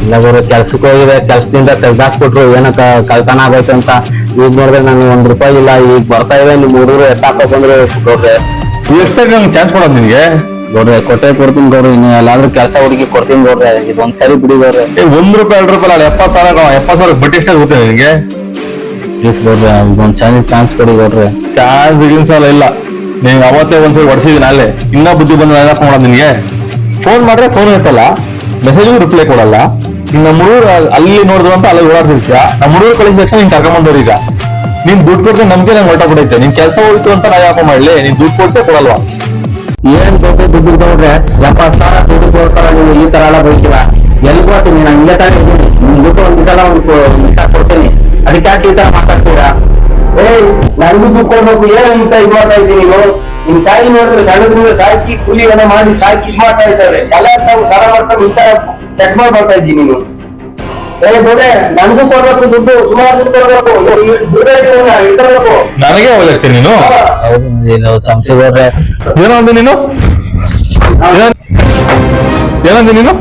E: ಇಲ್ಲ ಗೌಡ್ರೆ ಕೆಲ್ಸಕ್ಕೆ ಹೋಗಿದೆ. ಕೆಲ್ಸದಿಂದ ತೆಗ್ದಾಕ್ಬಿಟ್ರು. ಏನಕ್ಕ ಕಳ್ತನ ಆಗೋಯ್ತು ಅಂತ. ಈಗ ನೋಡಿದ್ರೆ ನಾನು ₹1 ಇಲ್ಲ. ಈಗ ಬರ್ತಾ ಇದೆ. ನಿಮ್ ಹುಡುಗರು ಎತ್ತಾಕೋ ಬಂದ್ರು. ಗೌಡ್ರೆ
F: ಎಷ್ಟು ಸರಿ ನಂಗೆ ಚಾನ್ಸ್ ಕೊಡೋದು ನಿನ್ಗೆ?
E: ಗೌಡ್ರೆ ಕೊಡ್ತೀನಿ ಗೌಡ್ರೆ. ಇನ್ನು ಎಲ್ಲಾದ್ರೂ ಕೆಲಸ ಹುಡುಗಿ ಕೊಡ್ತೀನಿ ಗೌಡ್ರೆ. ಇದೊಂದ್ ಸರಿ ಬಿಡಿ ಗೌಡ್ರೆ.
F: ₹1 ₹2 ಅಲ್ಲ 70,000 ಬಡ್ಡಿ ಎಷ್ಟಾಗಿ ಗೊತ್ತೇ ನಿನಗೆ?
E: ಪ್ಲೀಸ್ ಗೌಡ್ರೆ ಇದೊಂದ್ ಚಾನ್ಸ್ ಕೊಡಿ ಗೌಡ್ರೆ.
F: ಚಾನ್ಸ್ ಇಲ್ಲ. ನೀನ್ ಅವತ್ತೇ ಒಂದ್ಸರಿ ಹೊಡ್ಸಿದೀನಿ ಅಲ್ಲೇ. ಇನ್ನ ಬುದ್ಧಿ ಬಂದ ಏನಪ್ಪ ಮಾಡೋದು ನಿನ್ಗೆ? ಫೋನ್ ಮಾಡ್ರೆ ಫೋನ್ ಇರ್ತಲ್ಲ, ಮೆಸೇಜ್ಗೂ ರಿಪ್ಲೈ ಕೊಡಲ್ಲ. ನಮ್ಮ ಹುಡುಗರು ಅಲ್ಲಿ ನೋಡಿದ್ರು ಅಂತ ಅಲ್ಲಿ ಓಡಾಡ್ತಿರ್ತೀಯ. ನಮ್ಮ ಹುಡುಗರು ಕಳಿಸಿದ ತಕ್ಷಣ ನೀನ್ ಕರ್ಕೊಂಡ್ಬಂದವ್ರು. ಈಗ ನೀನ್ ದುಡ್ಡು ಕೊಡ್ತೀನಿ ನಮ್ಗೆ ನಂಗೆ ಹೊರಟ ಬಿಡೈತೆ. ನಿನ್ ಕೆಲಸ ಹೋಯ್ತು ಅಂತ ನಾ ಯಾಕೆ ಮಾಡ್ಲಿ? ನೀನ್ ದುಡ್ಡು ಕೊಡ್ತೇ ಕೊಡಲ್ವಾ?
E: ಏನ್ ಕೊಟ್ಟು ದುಡ್ಡು ಗೌಡ್ರೆ? 70,000 ದುಡ್ಡುಗೋಸ್ಕರ ನೀವು ಈ ತರ ಎಲ್ಲ ಬೈತೀರ? ಎಲ್ಲಿ ಕೊಡ್ತೀನಿ? ನಾನು ಹಿಂಗೆ ತಗೊಂಡಿದ್ದೀನಿ. ನಿಮ್ ದುಡ್ಡು ಒಂದ್ ಸಲ ಮಿಸ್ ಕೊಡ್ತೀನಿ. ಅದಕ್ಕೆ ಯಾಕೆ ಈ ತರ ಮಾತಾಡ್ತೀರಾ?
C: ನನಗೂ ದುಡ್ಡು ಕೊಡ್ಬೇಕು. ಏನಂತ ಇದು ಮಾಡ್ತಾ ಇದ್ದೀನಿ ನೀವು? ನಿಮ್ ತಾಯಿ ನೋಡಿದ್ರೆ ಸಣ್ಣದ್ರಿಂದ ಸಾಕಿ ಕೂಲಿಗಳನ್ನ ಮಾಡಿ ಸಾಕಿ ಇದು ಮಾಡ್ತಾ ಇದ್ದಾರೆ. ಎಲ್ಲ ನಾವು ಸಾಲ ಮಾಡ್ಕೊಂಡು ಇಂತ ಚೆಕ್ ಮಾಡಿ ಬರ್ತಾ ಇದ್ದೀನಿ. ನೀನು ದೊಡ್ಡ ನನಗೂ ಕೊಡ್ಬೇಕು ದುಡ್ಡು. ಸುಮಾರು ದುಡ್ಡು ಕೊಡ್ಬೇಕು. ಇಟ್ಟಿರ್ಬೇಕು.
F: ನನಗೆ ಹೋಗ್ತೀನಿ ನೀನು.
E: ಸಂಶಯ ಗೌಡ್ರೆ.
F: ಏನೋ ಅಂದೆ ನೀನು? ಏನಂದೆ ನೀನು?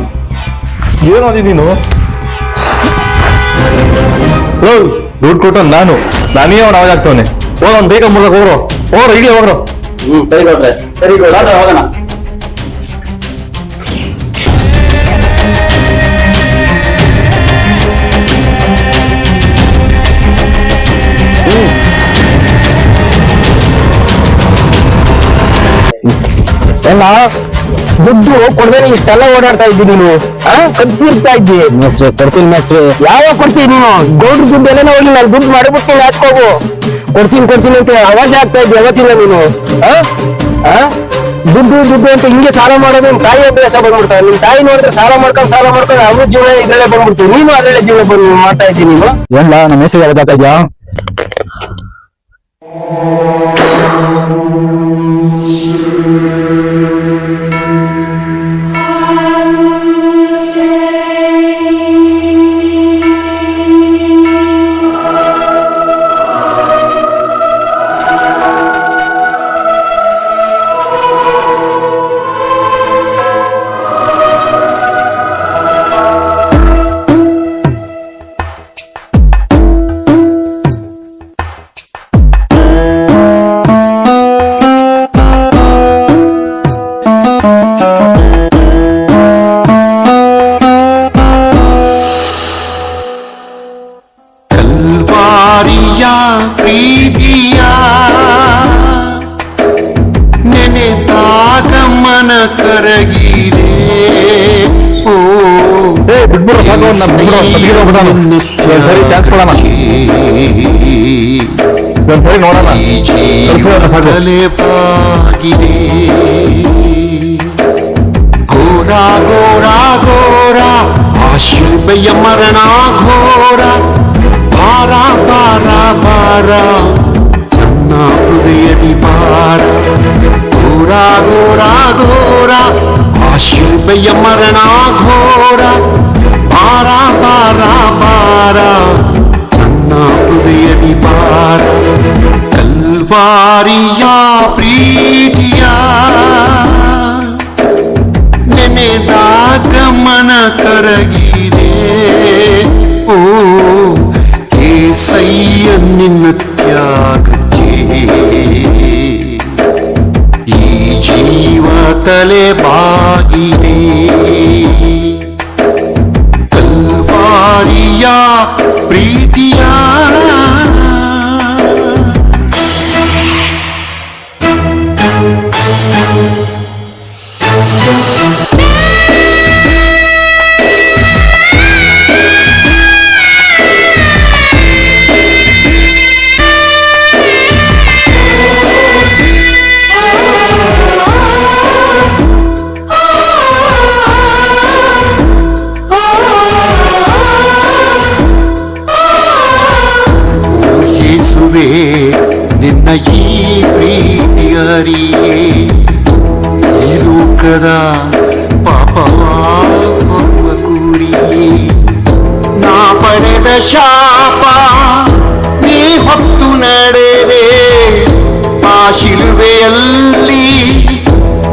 F: ಏನು ಅಂದಿ ನೀನು? ದುಡ್ಡು ಕೊಟ್ಟು ನಾನೇ ಅವ್ನು ಅವಾಗ ಆಗ್ತವನೆ. ಹೋಗೋಣ ಬೇಗ ಮುರ್ದಕ್ಕೆ ಹೋಗ್ರು ಈಗಲೇ ಹೋಗ್ರು.
E: ಸರಿ ಗೌಡ್ರೆ. ಸರಿ ಗೌಡ್ರೆ ಹೋಗೋಣ.
C: ದುಡ್ಡು ಕೊಡ್ದೇನೆ ಇಷ್ಟೆಲ್ಲ ಓಡಾಡ್ತಾ ಇದ್ದಿ ನೀನು ಕತ್ತಿರ್ತಾ ಇದ್ದಿ.
E: ಮೇಸ್ರಿ ಕೊಡ್ತೀನಿ ಮೇಸ್ರಿ.
C: ಯಾವಾಗ ಕೊಡ್ತೀನಿ ನೀನು? ಗೌಡ್ರ ದುಡ್ಡು ಎಲ್ಲ ಹೋಗ್ಲಿ, ನಾನು ದುಡ್ಡು ಮಾಡಿಬಿಟ್ಟು ಹಾಕೋಗು. ಕೊಡ್ತೀನಿ ಅಂತ ಅವಾಜ್ ಆಗ್ತಾ ಇದ್ದಿ ಯಾವತ್ತಿಲ್ಲ ನೀನು. ದುಡ್ಡು ಅಂತ ಹಿಂಗೆ ಸಾಲ ಮಾಡೋದು ನಿಮ್ ತಾಯಿ ಅಭ್ಯಾಸ ಬಂದ್ಬಿಡ್ತಾರೆ. ನಿಮ್ ತಾಯಿ ನೋಡಿದ್ರೆ ಸಾಲ ಮಾಡ್ಕೊಂಡು ಅವ್ರ ಜೀವನ ಇದ್ರಲ್ಲೇ ಬಂದ್ಬಿಡ್ತು. ನೀನು ಅದರಲ್ಲೇ ಜೀವನ ಬಂದು ಮಾಡ್ತಾ ಇದ್ದೀನಿ ನೀನು.
E: ಎಲ್ಲ ನಮ್ಮ ಮೇಸ್ರಿ ಯಾವಾಗ ಆಗ್ತಾ ಇದ್ಯಾ?
G: ಕಲ್ವಾರಿಯ ಪ್ರೀತಿಯ ನೆನೆದಾಗ ಮನ ಕರಗಿದೆ. ಓ
F: ಬಿಟ್ಬಿಡು ಸರಿ ಥ್ಯಾಂಕ್ಸ್ ಕೊಡೋಣ. ಸರಿ ನೋಡೋಣ.
G: ತಲೆ ಬಾಗಿದೆ. ಘೋರ ಘೋರ ಘೋರ ಆಶೀರ್ವಯ ಮರಣ ಘೋರ. ಭಾರ ಭಾರ ಭಾರ ನನ್ನ ಹೃದಯದಿ ಭಾರ. ಘೋರ ಘೋರ ಘೋರ ಆಶೀರ್ವಯ ಮರಣ ಘೋರ. ಭಾರ ಭಾರ ಭಾರ ನನ್ನ ಹೃದಯದಿ ಭಾರ. ಕಲ್ವಾರಿಯ ಪ್ರೀತಿಯ ನೆನೆದಾಗ ಮನ ಕರಗಿದೆ. ಓ ಏಸಯ್ಯ ನಿನ್ನ ತ್ಯಾಗಕ್ಕೆ ಈ ಜೀವ ತಲೆ ಬಾಗಿದೆ. ಕಲ್ವಾರಿಯ ಪ್ರೀತಿಯ ನಿನ್ನ ಈ ಪ್ರೀತಿ ಅರಿಯೇ ಈ ಲೋಕದ ಪಾಪವ ಕೂರಿಯೇ. ನಾ ಪಡೆದ ಶಾಪ ನೀ ಹೊತ್ತು ನಡೆದೆ. ಆ ಶಿಲುಬೆಯಲ್ಲಿ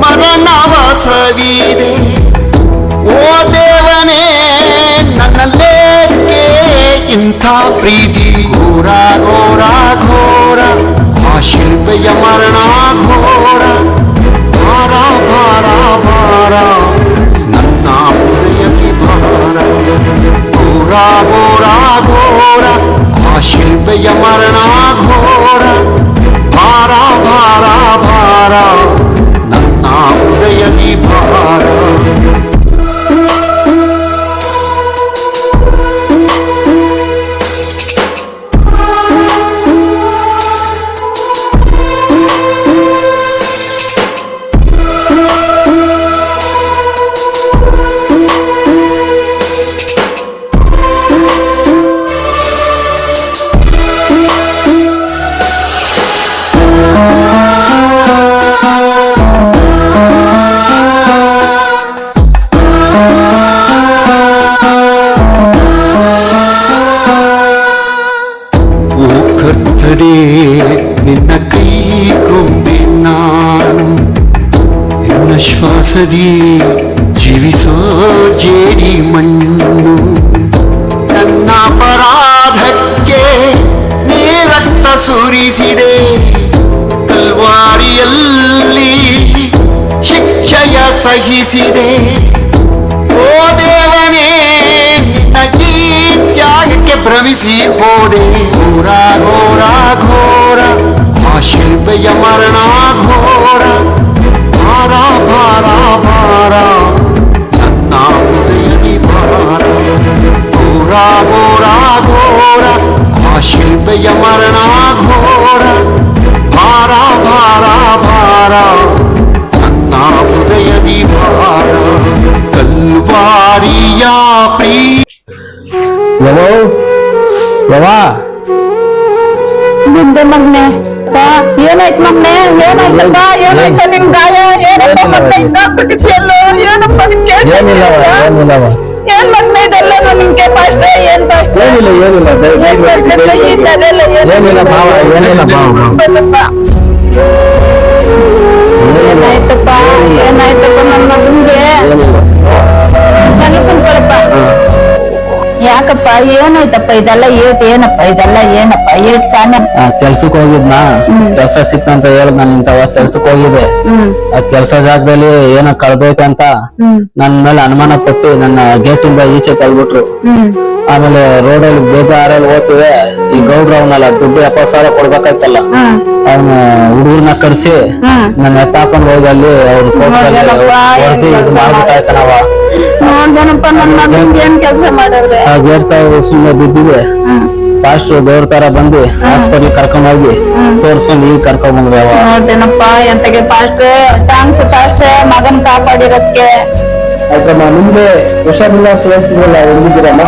G: ಮರಣವ ಸವಿದೆ. ಓ ದೇವನೇ ನನ್ನಲ್ಲೇಕೆ ಇಂಥ ಪ್ರೀತಿ. ಘೋರ ಘೋರ ಘೋರ ಆಶೀರ್ವಯ ಮರಣ ಘೋರ. ಭಾರ ಭಾರ ಭಾರ ನನ್ನ ಹೃದಯದಿ ಭಾರ. ಘೋರ ಘೋರ ಘೋರ ಆಶೀರ್ವಯ ಮರಣ ಘೋರ. ಭಾರ ಭಾರ ಭಾರ ನನ್ನ ಹೃದಯದಿ ಭಾರ. ನಿನ್ನ ಕೈ ಕೊಂಬೆ ನಾನು. ನಿನ್ನ ಶ್ವಾಸದಿ ಜೀವಿಸೋ ಜೇಡಿ ಮಣ್ಣು. ನನ್ನ ಅಪರಾಧಕ್ಕೆ ನೀ ರಕ್ತ ಸುರಿಸಿದೆ. ಕಲ್ವಾರಿಯಲ್ಲಿ ಶಿಕ್ಷೆಯ ಸಹಿಸಿದೆ. ಓ ದೇವನೇ ನಿನ್ನ ಈ ತ್ಯಾಗಕ್ಕೆ ಭ್ರಮಿಸಿ ಹೋದೆ. ಘೋರ ಘೋರ ಘೋರ ಆಶೀರ್ವಯ ಮರಣ ಘೋರ. ಭಾರ ಭಾರ ಭಾರ
B: ನಿಂದೆ ಮಗ್ನೆ ಏನಾಯ್ತು ಮಗ್ನೆ ಏನಾಯ್ತಪ್ಪ ಏನಾಯ್ತ ನಿಮ್ ಗಾಯ ಏನಪ್ಪ ಮಗ್ನೆ ಹಿಂಗಾಗ್ಬಿಟ್ಟಿದ್ಯಲ್ಲೋ ಏನಪ್ಪ ಏನ್ ಮಗ್ನೆ ಇದೆಲ್ಲ ನಿಮ್ಗೆ ಫಸ್ಟ್ ಏನ್ ಫಸ್ಟ್ ಏನಾಯ್ತಪ್ಪ ಏನಾಯ್ತಪ್ಪ ನನ್ನ ಮಗನ್ಗೆ ಕುಂತ್ಕೊಳಪ್ಪ ಯಾಕಪ್ಪ ಏನಾಯ್ತಪ್ಪ ಇದೆಲ್ಲ ಏನಪ್ಪ ಇದೆಲ್ಲ ಏನಪ್ಪ ಸಾನೆ
E: ಕೆಲ್ಸಕ್ ಹೋಗಿದ್ನ ಕೆಲ್ಸ ಸಿಕ್ತಂತ ಹೇಳ್ದ ನಾನು ಇಂತವ ಕೆಲ್ಸಕ್ ಹೋಗಿದ್ದೆ ಆ ಕೆಲ್ಸ ಜಾಗದಲ್ಲಿ ಏನೋ ಕಳ್ದೈತೆ ಅಂತ ನನ್ ಮೇಲೆ ಅನುಮಾನ ಪಟ್ಟು ನನ್ನ ಗೇಟ್ ಇಂದ ಈಚೆ ತಳ್ಬಿಟ್ರು. ಆಮೇಲೆ ರೋಡಲ್ಲಿ ಬೇಜಾರಲ್ಲಿ ಹೋಗ್ತಿವೆ ಈ ಗೌಡ್ರ ಅವನಲ್ಲ ದುಡ್ಡು 70,000 ಕೊಡ್ಬೇಕಾಯ್ತಲ್ಲ ಅವನ ಹುಡುಗರ್ನ ಕರ್ಸಿ ನನ್ನ ಎತ್ತಾಕೊಂಡ್ ಹೋಗಿ ಅಲ್ಲಿ ಅವ್ರು ಮಾಡ್ಬೇಕಾಯ್ತನವ
B: ನೋಡ್ದನಪ್ಪ ನನ್ನ ಮಗನ್ಗೆ ಏನ್ ಕೆಲ್ಸ ಮಾಡಿದ್ರೆ
E: ಆ ಗೇಟ್ ತಾವು ಸುಮ್ಮನೆ ಬಿದ್ದಿದೆ. ಫಾಸ್ಟ್ ದೇವ್ರ ತರ ಬಂದು ಹಾಸ್ಪಿಟಲ್ ಕರ್ಕೊಂಡ್ ಹೋಗಿ ತೋರ್ಸ್ಕೊಂಡ್ ಈಗ ಕರ್ಕೊಂಡ್ ಬಂದ್ವಿ.
B: ನೋಡ್ದೇನಪ್ಪ ಎಂತಗೆ ಫಾಸ್ಟ್ ಥ್ಯಾಂಕ್ಸ್ ಫಾಸ್ಟ್ ಮಗನ್ ಕಾಪಾಡಿರೋದಕ್ಕೆ.
C: ಆಯ್ತಮ್ಮ, ನಿಮ್ಗೆ ಹುಷಾರಿಲ್ಲ ಅಂತ ಹೇಳ್ತಿದ್ರಲ್ಲ, ಹೆಂಗಿದ್ದೀರಮ್ಮ?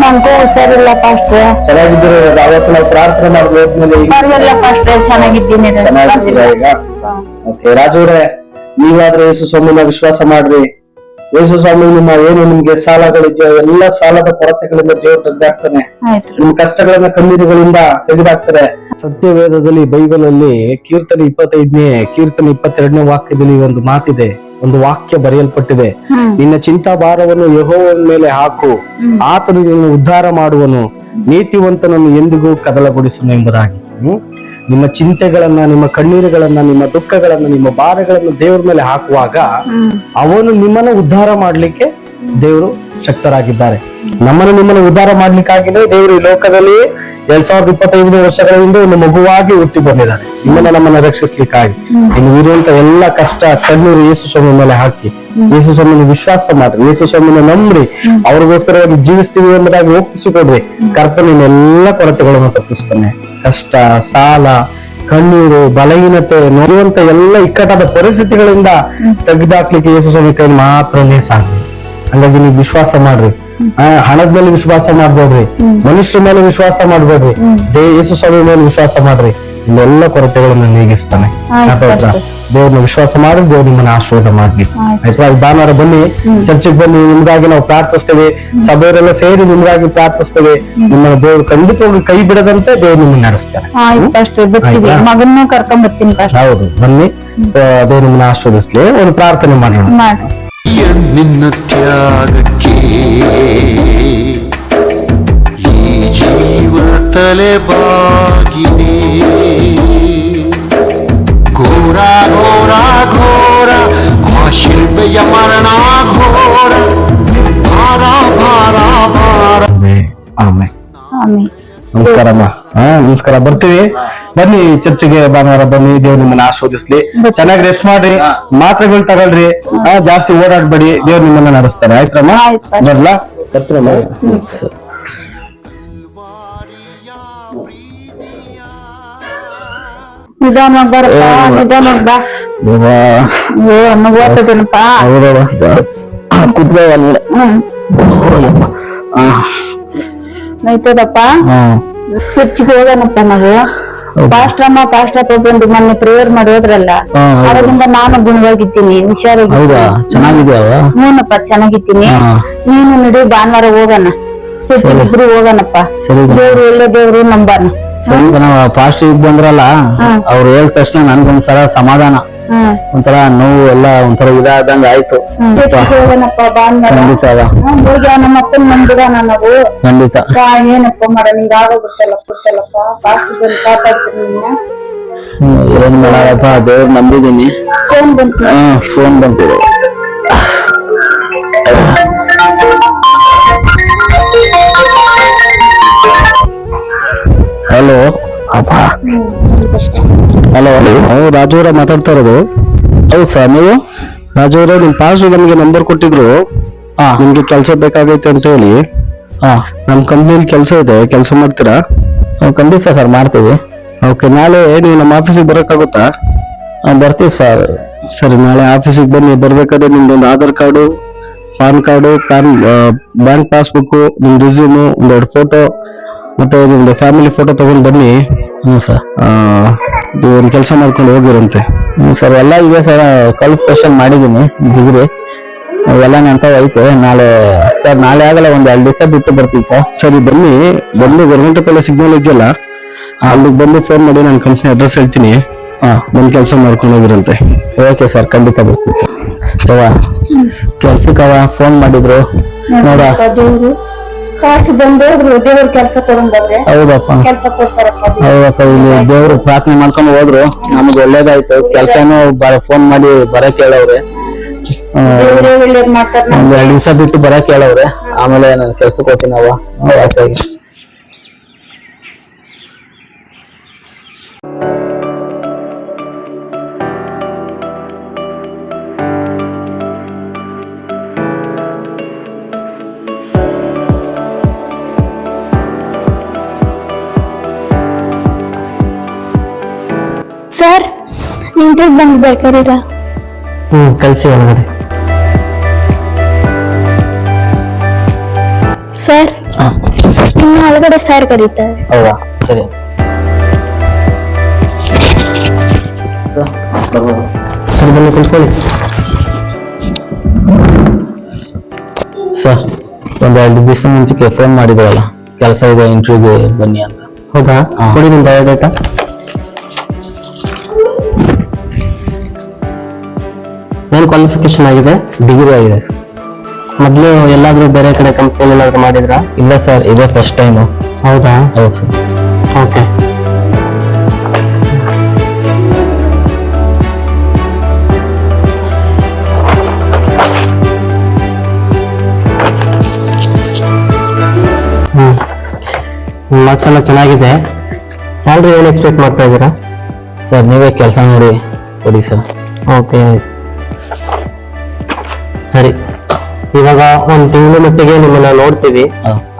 B: ನಂಗೂ ಹುಷಾರಿಲ್ಲ ಫಾಸ್ಟ್.
C: ಚೆನ್ನಾಗಿದ್ದೀರ? ಅವತ್ತು ನಾವು ಪ್ರಾರ್ಥನೆ ಮಾಡಿದ್ವಿ ಹೋದ್ಮೇಲೆ
B: ಪರವಾಗಿಲ್ಲ ಫಾಸ್ಟ್ ಚೆನ್ನಾಗಿದ್ದೀನಿ.
C: ಚೆನ್ನಾಗಿದ್ದೀರಾ ಈಗ? ಓಕೆ ರಾಜವ್ರೆ, ನೀವಾದ್ರೆ ಯೇಸು ಸ್ವಾಮಿನ ವಿಶ್ವಾಸ ಮಾಡ್ರಿ. ಯೇಸು ಸ್ವಾಮಿ ನಿಮ್ಮ ಏನು ನಿಮ್ಗೆ ಸಾಲಗಳಿದೆಯೋ ಎಲ್ಲ ಸಾಲದ ಕೊರತೆಗಳಿಂದ ದೇವರು ತೆಗೆದಾಕ್ತಾನೆ. ನಿಮ್ ಕಷ್ಟಗಳನ್ನ ಕಣ್ಣೀರುಗಳಿಂದ ತೆಗೆದಾಕ್ತಾರೆ. ಸತ್ಯವೇದದಲ್ಲಿ ಬೈಬಲ್ ಅಲ್ಲಿ ಕೀರ್ತನೆ 25ನೇ ಕೀರ್ತನೆ 22ನೇ ವಾಕ್ಯದಲ್ಲಿ ಒಂದು ಮಾತಿದೆ, ಒಂದು ವಾಕ್ಯ ಬರೆಯಲ್ಪಟ್ಟಿದೆ. ನಿನ್ನ ಚಿಂತಾಭಾರವನ್ನು ಯೆಹೋವನ ಮೇಲೆ ಹಾಕು, ಆತನು ನಿನ್ನನ್ನು ಉದ್ಧಾರ ಮಾಡುವನು, ನೀತಿವಂತನನ್ನು ಎಂದಿಗೂ ಕದಲಗೊಳಿಸುವನು ಎಂಬುದಾಗಿ. ನಿಮ್ಮ ಚಿಂತೆಗಳನ್ನ, ನಿಮ್ಮ ಕಣ್ಣೀರುಗಳನ್ನ, ನಿಮ್ಮ ದುಃಖಗಳನ್ನ, ನಿಮ್ಮ ಭಾರಗಳನ್ನ ದೇವ್ರ ಮೇಲೆ ಹಾಕುವಾಗ ಅವನು ನಿಮ್ಮನ್ನ ಉದ್ಧಾರ ಮಾಡ್ಲಿಕ್ಕೆ ದೇವರು ಶಕ್ತರಾಗಿದ್ದಾರೆ. ನಿಮ್ಮನ್ನ ಉದ್ಧಾರ ಮಾಡ್ಲಿಕ್ಕಾಗಿದೆ ದೇವರು ಈ ಲೋಕದಲ್ಲಿ 2025 ವರ್ಷಗಳ ಹಿಂದೆ ಒಂದು ಮಗುವಾಗಿ ಹುಟ್ಟಿ ಬಂದಿದ್ದಾರೆ, ನಮ್ಮನ್ನ ರಕ್ಷಿಸ್ಲಿಕ್ಕಾಗಿ. ಇನ್ನು ಇರುವಂತ ಎಲ್ಲ ಕಷ್ಟ ಕಣ್ಣೀರು ಯೇಸು ಸ್ವಾಮಿ ಮೇಲೆ ಹಾಕಿ ಯೇಸು ಸ್ವಾಮಿನ ವಿಶ್ವಾಸ ಮಾಡ್ರಿ, ಯೇಸು ಸ್ವಾಮಿನ ನಂಬ್ರಿ, ಅವ್ರಿಗೋಸ್ಕರವಾಗಿ ಜೀವಿಸ್ತೀವಿ ಎಂಬುದಾಗಿ ಒಪ್ಪಿಸಿಕೊಡ್ರಿ. ಕರ್ತನೆಲ್ಲ ಕೊರತೆಗಳನ್ನು ತಪ್ಪಿಸ್ತಾನೆ. ಕಷ್ಟ, ಸಾಲ, ಕಣ್ಣೀರು, ಬಲಹೀನತೆ, ನೋಡುವಂತ ಎಲ್ಲ ಇಕ್ಕಟ್ಟಾದ ಪರಿಸ್ಥಿತಿಗಳಿಂದ ತೆಗೆದಾಕ್ಲಿಕ್ಕೆ ಯೇಸು ಸ್ವಾಮಿ ಕೈ ಮಾತ್ರನೇ ಸಾಕು. ಹಂಗಾಗಿ ನೀವು ವಿಶ್ವಾಸ ಮಾಡ್ರಿ. ಹಣದ ಮೇಲೆ ವಿಶ್ವಾಸ ಮಾಡ್ಬೇಡ್ರಿ, ಮನುಷ್ಯರ ಮೇಲೆ ವಿಶ್ವಾಸ ಮಾಡ್ಬೇಡ್ರಿ, ಯೇಸು ಸ್ವಾಮಿ ಮೇಲೆ ವಿಶ್ವಾಸ ಮಾಡ್ರಿ. ಇಲ್ಲೆಲ್ಲ ಕೊರತೆಗಳನ್ನು ನೀಗಿಸ್ತಾನೆ. ದೇವ್ರನ್ನ ವಿಶ್ವಾಸ ಮಾಡಿ ದೇವ್ರು ನಿಮ್ಮನ್ನ ಆಶೀರ್ವಾದ ಮಾಡ್ಲಿ. ಆಯ್ತಾ? ಭಾನುವಾರ ಬನ್ನಿ, ಚರ್ಚಿಗೆ ಬನ್ನಿ, ನಿಮ್ಗಾಗಿ ನಾವು ಪ್ರಾರ್ಥಿಸ್ತೇವೆ. ಸಭೆಯವರೆಲ್ಲ ಸೇರಿ ನಿಮ್ಗಾಗಿ ಪ್ರಾರ್ಥಿಸ್ತೇವೆ. ನಿಮ್ಮನ್ನ ದೇವ್ರು ಖಂಡಿತವಾಗಿ ಕೈ ಬಿಡದಂತೆ ದೇವ್ರು ನಿಮ್ಮನ್ನ ನಡೆಸ್ತಾರೆ.
B: ಮಗನ್ನೂ ಕರ್ಕೊಂಡ್ ಬರ್ತೀನಿ.
C: ಹೌದು, ಬನ್ನಿ, ದೇವ್ರು ನಿಮ್ಮನ್ನ ಆಶೀರ್ವದಿಸ್ಲಿ. ಒಂದು ಪ್ರಾರ್ಥನೆ ಮಾಡೋಣ.
G: ನಿನ್ನ ತ್ಯಾಗಕ್ಕೆ ಈ ಜೀವ ತಲೆ ಬಾಗಿದೆ. ಘೋರ ಘೋರ ಘೋರ ಆ ಶಿಲ್ಪೆಯ ಮರಣ ಘೋರ, ಭಾರ ಭಾರ ಭಾರ.
C: ಆಮೇಲೆ ನಮಸ್ಕಾರಮ್ಮ. ನಮಸ್ಕಾರ. ಬರ್ತೀವಿ, ಬನ್ನಿ ಚರ್ಚಿಗೆ ಭಾನುವಾರ ಬನ್ನಿ. ದೇವ್ರು ನಿಮ್ಮನ್ನ ಆಶೀರ್ವದಿಸ್ಲಿ. ಚೆನ್ನಾಗಿ ರೆಸ್ಟ್ ಮಾಡ್ರಿ, ಮಾತ್ರೆಗಳು ತಗೊಳ್ರಿ, ಜಾಸ್ತಿ ಓಡಾಡ್ಬೇಡಿ. ದೇವ್ರು ನಿಮ್ಮನ್ನ ನಡೆಸ್ತಾರೆ. ಆಯ್ತಮ್ಮ? ಬರ್ಲಾ? ಬರ್ತೀರಮ್ಮ?
B: ನಿಧಾನವಾಗಿ ಬರಪ್ಪ, ನಿಧಾನವಾಗಿ ಬಾ. ಓದ್ತದೇನಪ್ಪ. ಆಯ್ತದಪ್ಪ, ಚರ್ಚಿಗೆ ಹೋಗೋಣಪ್ಪ ನಾವು. ಪಾಸ್ಟ್ರಮ್ಮ ಬಂದು ಮೊನ್ನೆ ಪ್ರೇಯರ್ ಮಾಡಿ ಹೋದ್ರಲ್ಲ, ಅವರಿಂದ ನಾನು ಗುಣವಾಗಿದ್ದೀನಿ, ಹುಷಾರಾಗಿ.
E: ಚೆನ್ನಾಗಿದ್ಯಾವ?
B: ಹ್ಞೂನಪ್ಪ, ಚೆನ್ನಾಗಿದ್ದೀನಿ. ನೀನು ನಡಿ, ಭಾನುವಾರ ಹೋಗೋಣ, ಚರ್ಚಿಗೆ ಇಬ್ರು ಹೋಗೋಣಪ್ಪ. ದೇವ್ರು ಒಳ್ಳೆ ದೇವ್ರು, ನಂಬಾನ.
E: ಸರಿ, ಫಾಸ್ಟ್ ಈಗ ಬಂದ್ರಲ್ಲ, ಅವ್ರು ಹೇಳಿದ ತಕ್ಷಣ ನನ್ಗೊಂದ್ಸಲ ಸಮಾಧಾನ, ಒಂಥರ ನೋವು ಎಲ್ಲ ಒಂಥರ ಇದಾದಂಗ ಆಯ್ತು. ಖಂಡಿತ
B: ನಮ್ಮ ಅಪ್ಪನ ನಂಬಿದಾನ ನಾವು.
E: ಖಂಡಿತ
B: ಏನಪ್ಪ ಮಾಡ, ನಿಂಗ ಆಗೋಗುತ್ತಲ್ಲಪ್ಪ ಫಾಸ್ಟ್ ಬಂದು ಕಾಪಾಡ್ತೀನಿ ನಿನ್ನ.
E: ಏನ್ ಮಾಡಪ್ಪ, ದೇವ್ರು ನಂಬಿದೀನಿ.
B: ಫೋನ್ ಬಂತು.
E: ಫೋನ್ ಬಂತಿದೆ. ಹಲೋ ಅಪ್ಪ. ಹಲೋ, ರಾಜುವರ ಮಾತಾಡ್ತಾ ಇರೋದು? ಹೌದು ಸರ್. ನೀವು ರಾಜುವರ, ನಿಮ್ ಪಾಸ್ ನಮ್ಗೆ ನಂಬರ್ ಕೊಟ್ಟಿದ್ರು, ನಿಮ್ಗೆ ಕೆಲಸ ಬೇಕಾಗೈತೆ ಅಂತ ಹೇಳಿ. ನಮ್ ಕಂಪ್ನಿಲಿ ಕೆಲಸ ಇದೆ, ಕೆಲಸ ಮಾಡ್ತೀರಾ? ಖಂಡಿತ ಸರ್, ಮಾಡ್ತೀವಿ. ಓಕೆ, ನಾಳೆ ನೀವು ನಮ್ಮ ಆಫೀಸಿಗೆ ಬರೋಕ್ಕಾಗುತ್ತಾ? ಬರ್ತೀವಿ ಸರ್. ಸರಿ, ನಾಳೆ ಆಫೀಸಿಗೆ ಬನ್ನಿ. ಬರ್ಬೇಕಾದ್ರೆ ನಿಮ್ದೊಂದು Aadhaar card, PAN card bank passbook, ನಿಮ್ ರಿಸ್ಯೂಮು, ಒಂದೆರಡು ಫೋಟೋ ಮತ್ತೆ ನಿಮ್ದು ಫ್ಯಾಮಿಲಿ ಫೋಟೋ ತಗೊಂಡ್ ಬನ್ನಿ. ಹ್ಞೂ ಸರ್. ಒಂದು ಕೆಲಸ ಮಾಡ್ಕೊಂಡು ಹೋಗಿರಂತೆ. ಹ್ಞೂ ಸರ್, ಎಲ್ಲ ಇದೆ ಸರ್. ಕ್ವಾಲಿಫಿಕೇಶನ್ ಮಾಡಿದ್ದೀನಿ, ಡಿಗ್ರಿ ಎಲ್ಲ ನೆನಪಾಗ ಐತೆ. ನಾಳೆ ಆಗಲ್ಲ, ಒಂದ್ 2 ದಿವಸ ಬಿಟ್ಟು ಬರ್ತೀನಿ ಸರ್. ಸರಿ, ಬನ್ನಿ. ಗೌರ್ಮೆಂಟ್ ಪೆಲ್ಲ ಸಿಗ್ನಲ್ ಇದೆಯಲ್ಲ, ಅಲ್ಲಿಗೆ ಬಂದು ಫೋನ್ ಮಾಡಿ ನಾನು ಕಂಪ್ನಿ ಅಡ್ರೆಸ್ ಹೇಳ್ತೀನಿ. ಬಂದು ಕೆಲಸ ಮಾಡ್ಕೊಂಡು ಹೋಗಿರಂತೆ. ಓಕೆ ಸರ್, ಖಂಡಿತ ಬರ್ತೀನಿ ಸರ್. ಕೆಲ್ಸಕ್ಕವ ಫೋನ್ ಮಾಡಿದ್ರು ನೋಡ.
B: ದೇವ್ರ ಕೆಲಸ ತಗೊಂಡ್ರೆ
E: ಹೌದಪ್ಪ,
B: ಕೆಲಸ ಕೊಡ್ತಾರಪ್ಪ.
E: ಹೌದಪ್ಪ, ಇಲ್ಲಿ ದೇವ್ರು ಪ್ರಾರ್ಥನೆ ಮಾಡ್ಕೊಂಡು ಹೋದ್ರು, ನಮ್ಗೆ ಒಳ್ಳೇದಾಯ್ತು. ಕೆಲ್ಸನೂ ಫೋನ್ ಮಾಡಿ ಬರಕ್ ಹೇಳವ್ರೆ.
B: ಒಳ್ಳೇದ್ ಮಾಡ್ತಾರ.
E: ಒಂದ್ 2 ದಿವಸ ಬಿಟ್ಟು ಬರಕ್ ಹೇಳವ್ರೆ, ಆಮೇಲೆ ನಾನು ಕೆಲ್ಸಕ್ಕೆ ಹೋಗ್ತೀನಿ. ವಾಸಾಗಿ
D: ಸರ್, ಇಂಟ್ರಿಗೆ ಬಂದ್ಬೇಕಾರಿಲ್ಲ.
E: ಕಲ್ಸಿ ಒಳಗಡೆ.
D: ಸರ್, ಇನ್ನು ಒಳಗಡೆ ಸರ್ ಕರೀತಾರೆ.
E: ಹೌದಾ, ಸರಿ ಸರ್, ಬನ್ನಿ ಕುತ್ಕೊಳ್ಳಿ. ಸರ್, ಒಂದು 2 ದಿವಸ ಮುಂಚೆಗೆ ಫೋನ್ ಮಾಡಿದ್ರಲ್ಲ, ಕೆಲಸ ಇದೆ, ಇಂಟರ್ವ್ಯೂಗೆ ಬನ್ನಿ ಅಂತ. ಹೌದಾ, ಕೊಡಿ ನಿಮ್ ಬಯೋಡೇಟಾ. ಏನು ಕ್ವಾಲಿಫಿಕೇಶನ್ ಆಗಿದೆ? ಡಿಗ್ರಿ ಆಗಿದೆ ಸರ್. ಮೊದಲು ಎಲ್ಲಾದ್ರೂ ಬೇರೆ ಕಡೆ ಕಂಪ್ನಿಯಲ್ಲಿ ಏನಾದ್ರು ಮಾಡಿದ್ರಾ? ಇಲ್ಲ ಸರ್, ಇದೇ ಫಸ್ಟ್ ಟೈಮು. ಹೌದಾ? ಹೌದು ಸರ್. ಓಕೆ. ಮಾರ್ಕ್ಸ್ ಎಲ್ಲ ಚೆನ್ನಾಗಿದೆ. ಸ್ಯಾಲ್ರಿ ಏನು ಎಕ್ಸ್ಪೆಕ್ಟ್ ಮಾಡ್ತಾ ಇದ್ದೀರಾ? ಸರ್, ನೀವೇ ಕೆಲಸ ನೋಡಿ ಕೊಡಿ ಸರ್. ಓಕೆ, ಸರಿ. ಇವಾಗ 1 ತಿಂಗಳ ಮಟ್ಟಿಗೆ ನಿಮ್ಮನ್ನ ನೋಡ್ತೀವಿ,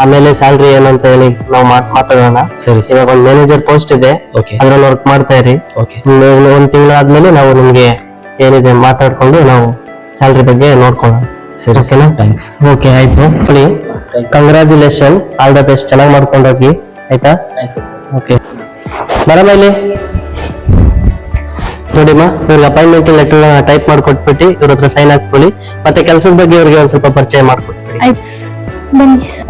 E: ಆಮೇಲೆ ಸ್ಯಾಲ್ರಿ ಏನಂತ ಹೇಳಿ ನಾವು ಮಾತಾಡೋಣ. ಸರಿ. ಇವಾಗ ಒಂದು ಮ್ಯಾನೇಜರ್ ಪೋಸ್ಟ್ ಇದೆ, ಅದ್ರಲ್ಲಿ ವರ್ಕ್ ಮಾಡ್ತಾ ಇರಿ. 1 ತಿಂಗಳ ಆದ್ಮೇಲೆ ನಾವು ನಿಮ್ಗೆ ಏನಿದೆ ಮಾತಾಡ್ಕೊಂಡು ನಾವು ಸ್ಯಾಲ್ರಿ ಬಗ್ಗೆ ನೋಡ್ಕೊಳ್ಳೋಣ. ಸರಿ, ಓಕೆನಾ? ಥ್ಯಾಂಕ್ಸ್. ಓಕೆ, ಆಯ್ತು. ಹೇಳಿ, ಕಂಗ್ರಾಚುಲೇಷನ್, ಆಲ್ ದ ಬೆಸ್ಟ್. ಚೆನ್ನಾಗಿ ಮಾಡ್ಕೊಂಡೋಗಿ, ಆಯ್ತಾ? ಓಕೆ, ಬರಮ್ಮ ಇಲ್ಲಿ ನೋಡಿಮ್ಮ. ಇವ್ರಿಗೆ ಅಪಾಯಿಂಟ್ಮೆಂಟ್ ಲೆಟರ್ ಟೈಪ್ ಮಾಡ್ಕೊಟ್ಬಿಟ್ಟು ಇವ್ರ ಹತ್ರ ಸೈನ್ ಹಾಕ್ಕೊಳ್ಳಿ. ಮತ್ತೆ ಕೆಲಸದ ಬಗ್ಗೆ ಇವ್ರಿಗೆ ಒಂದ್ ಸ್ವಲ್ಪ ಪರಿಚಯ ಮಾಡ್ಕೊಟ್ಬಿಡಿ.
D: ಆಯ್ತು, ಬನ್ನಿ ಸರ್.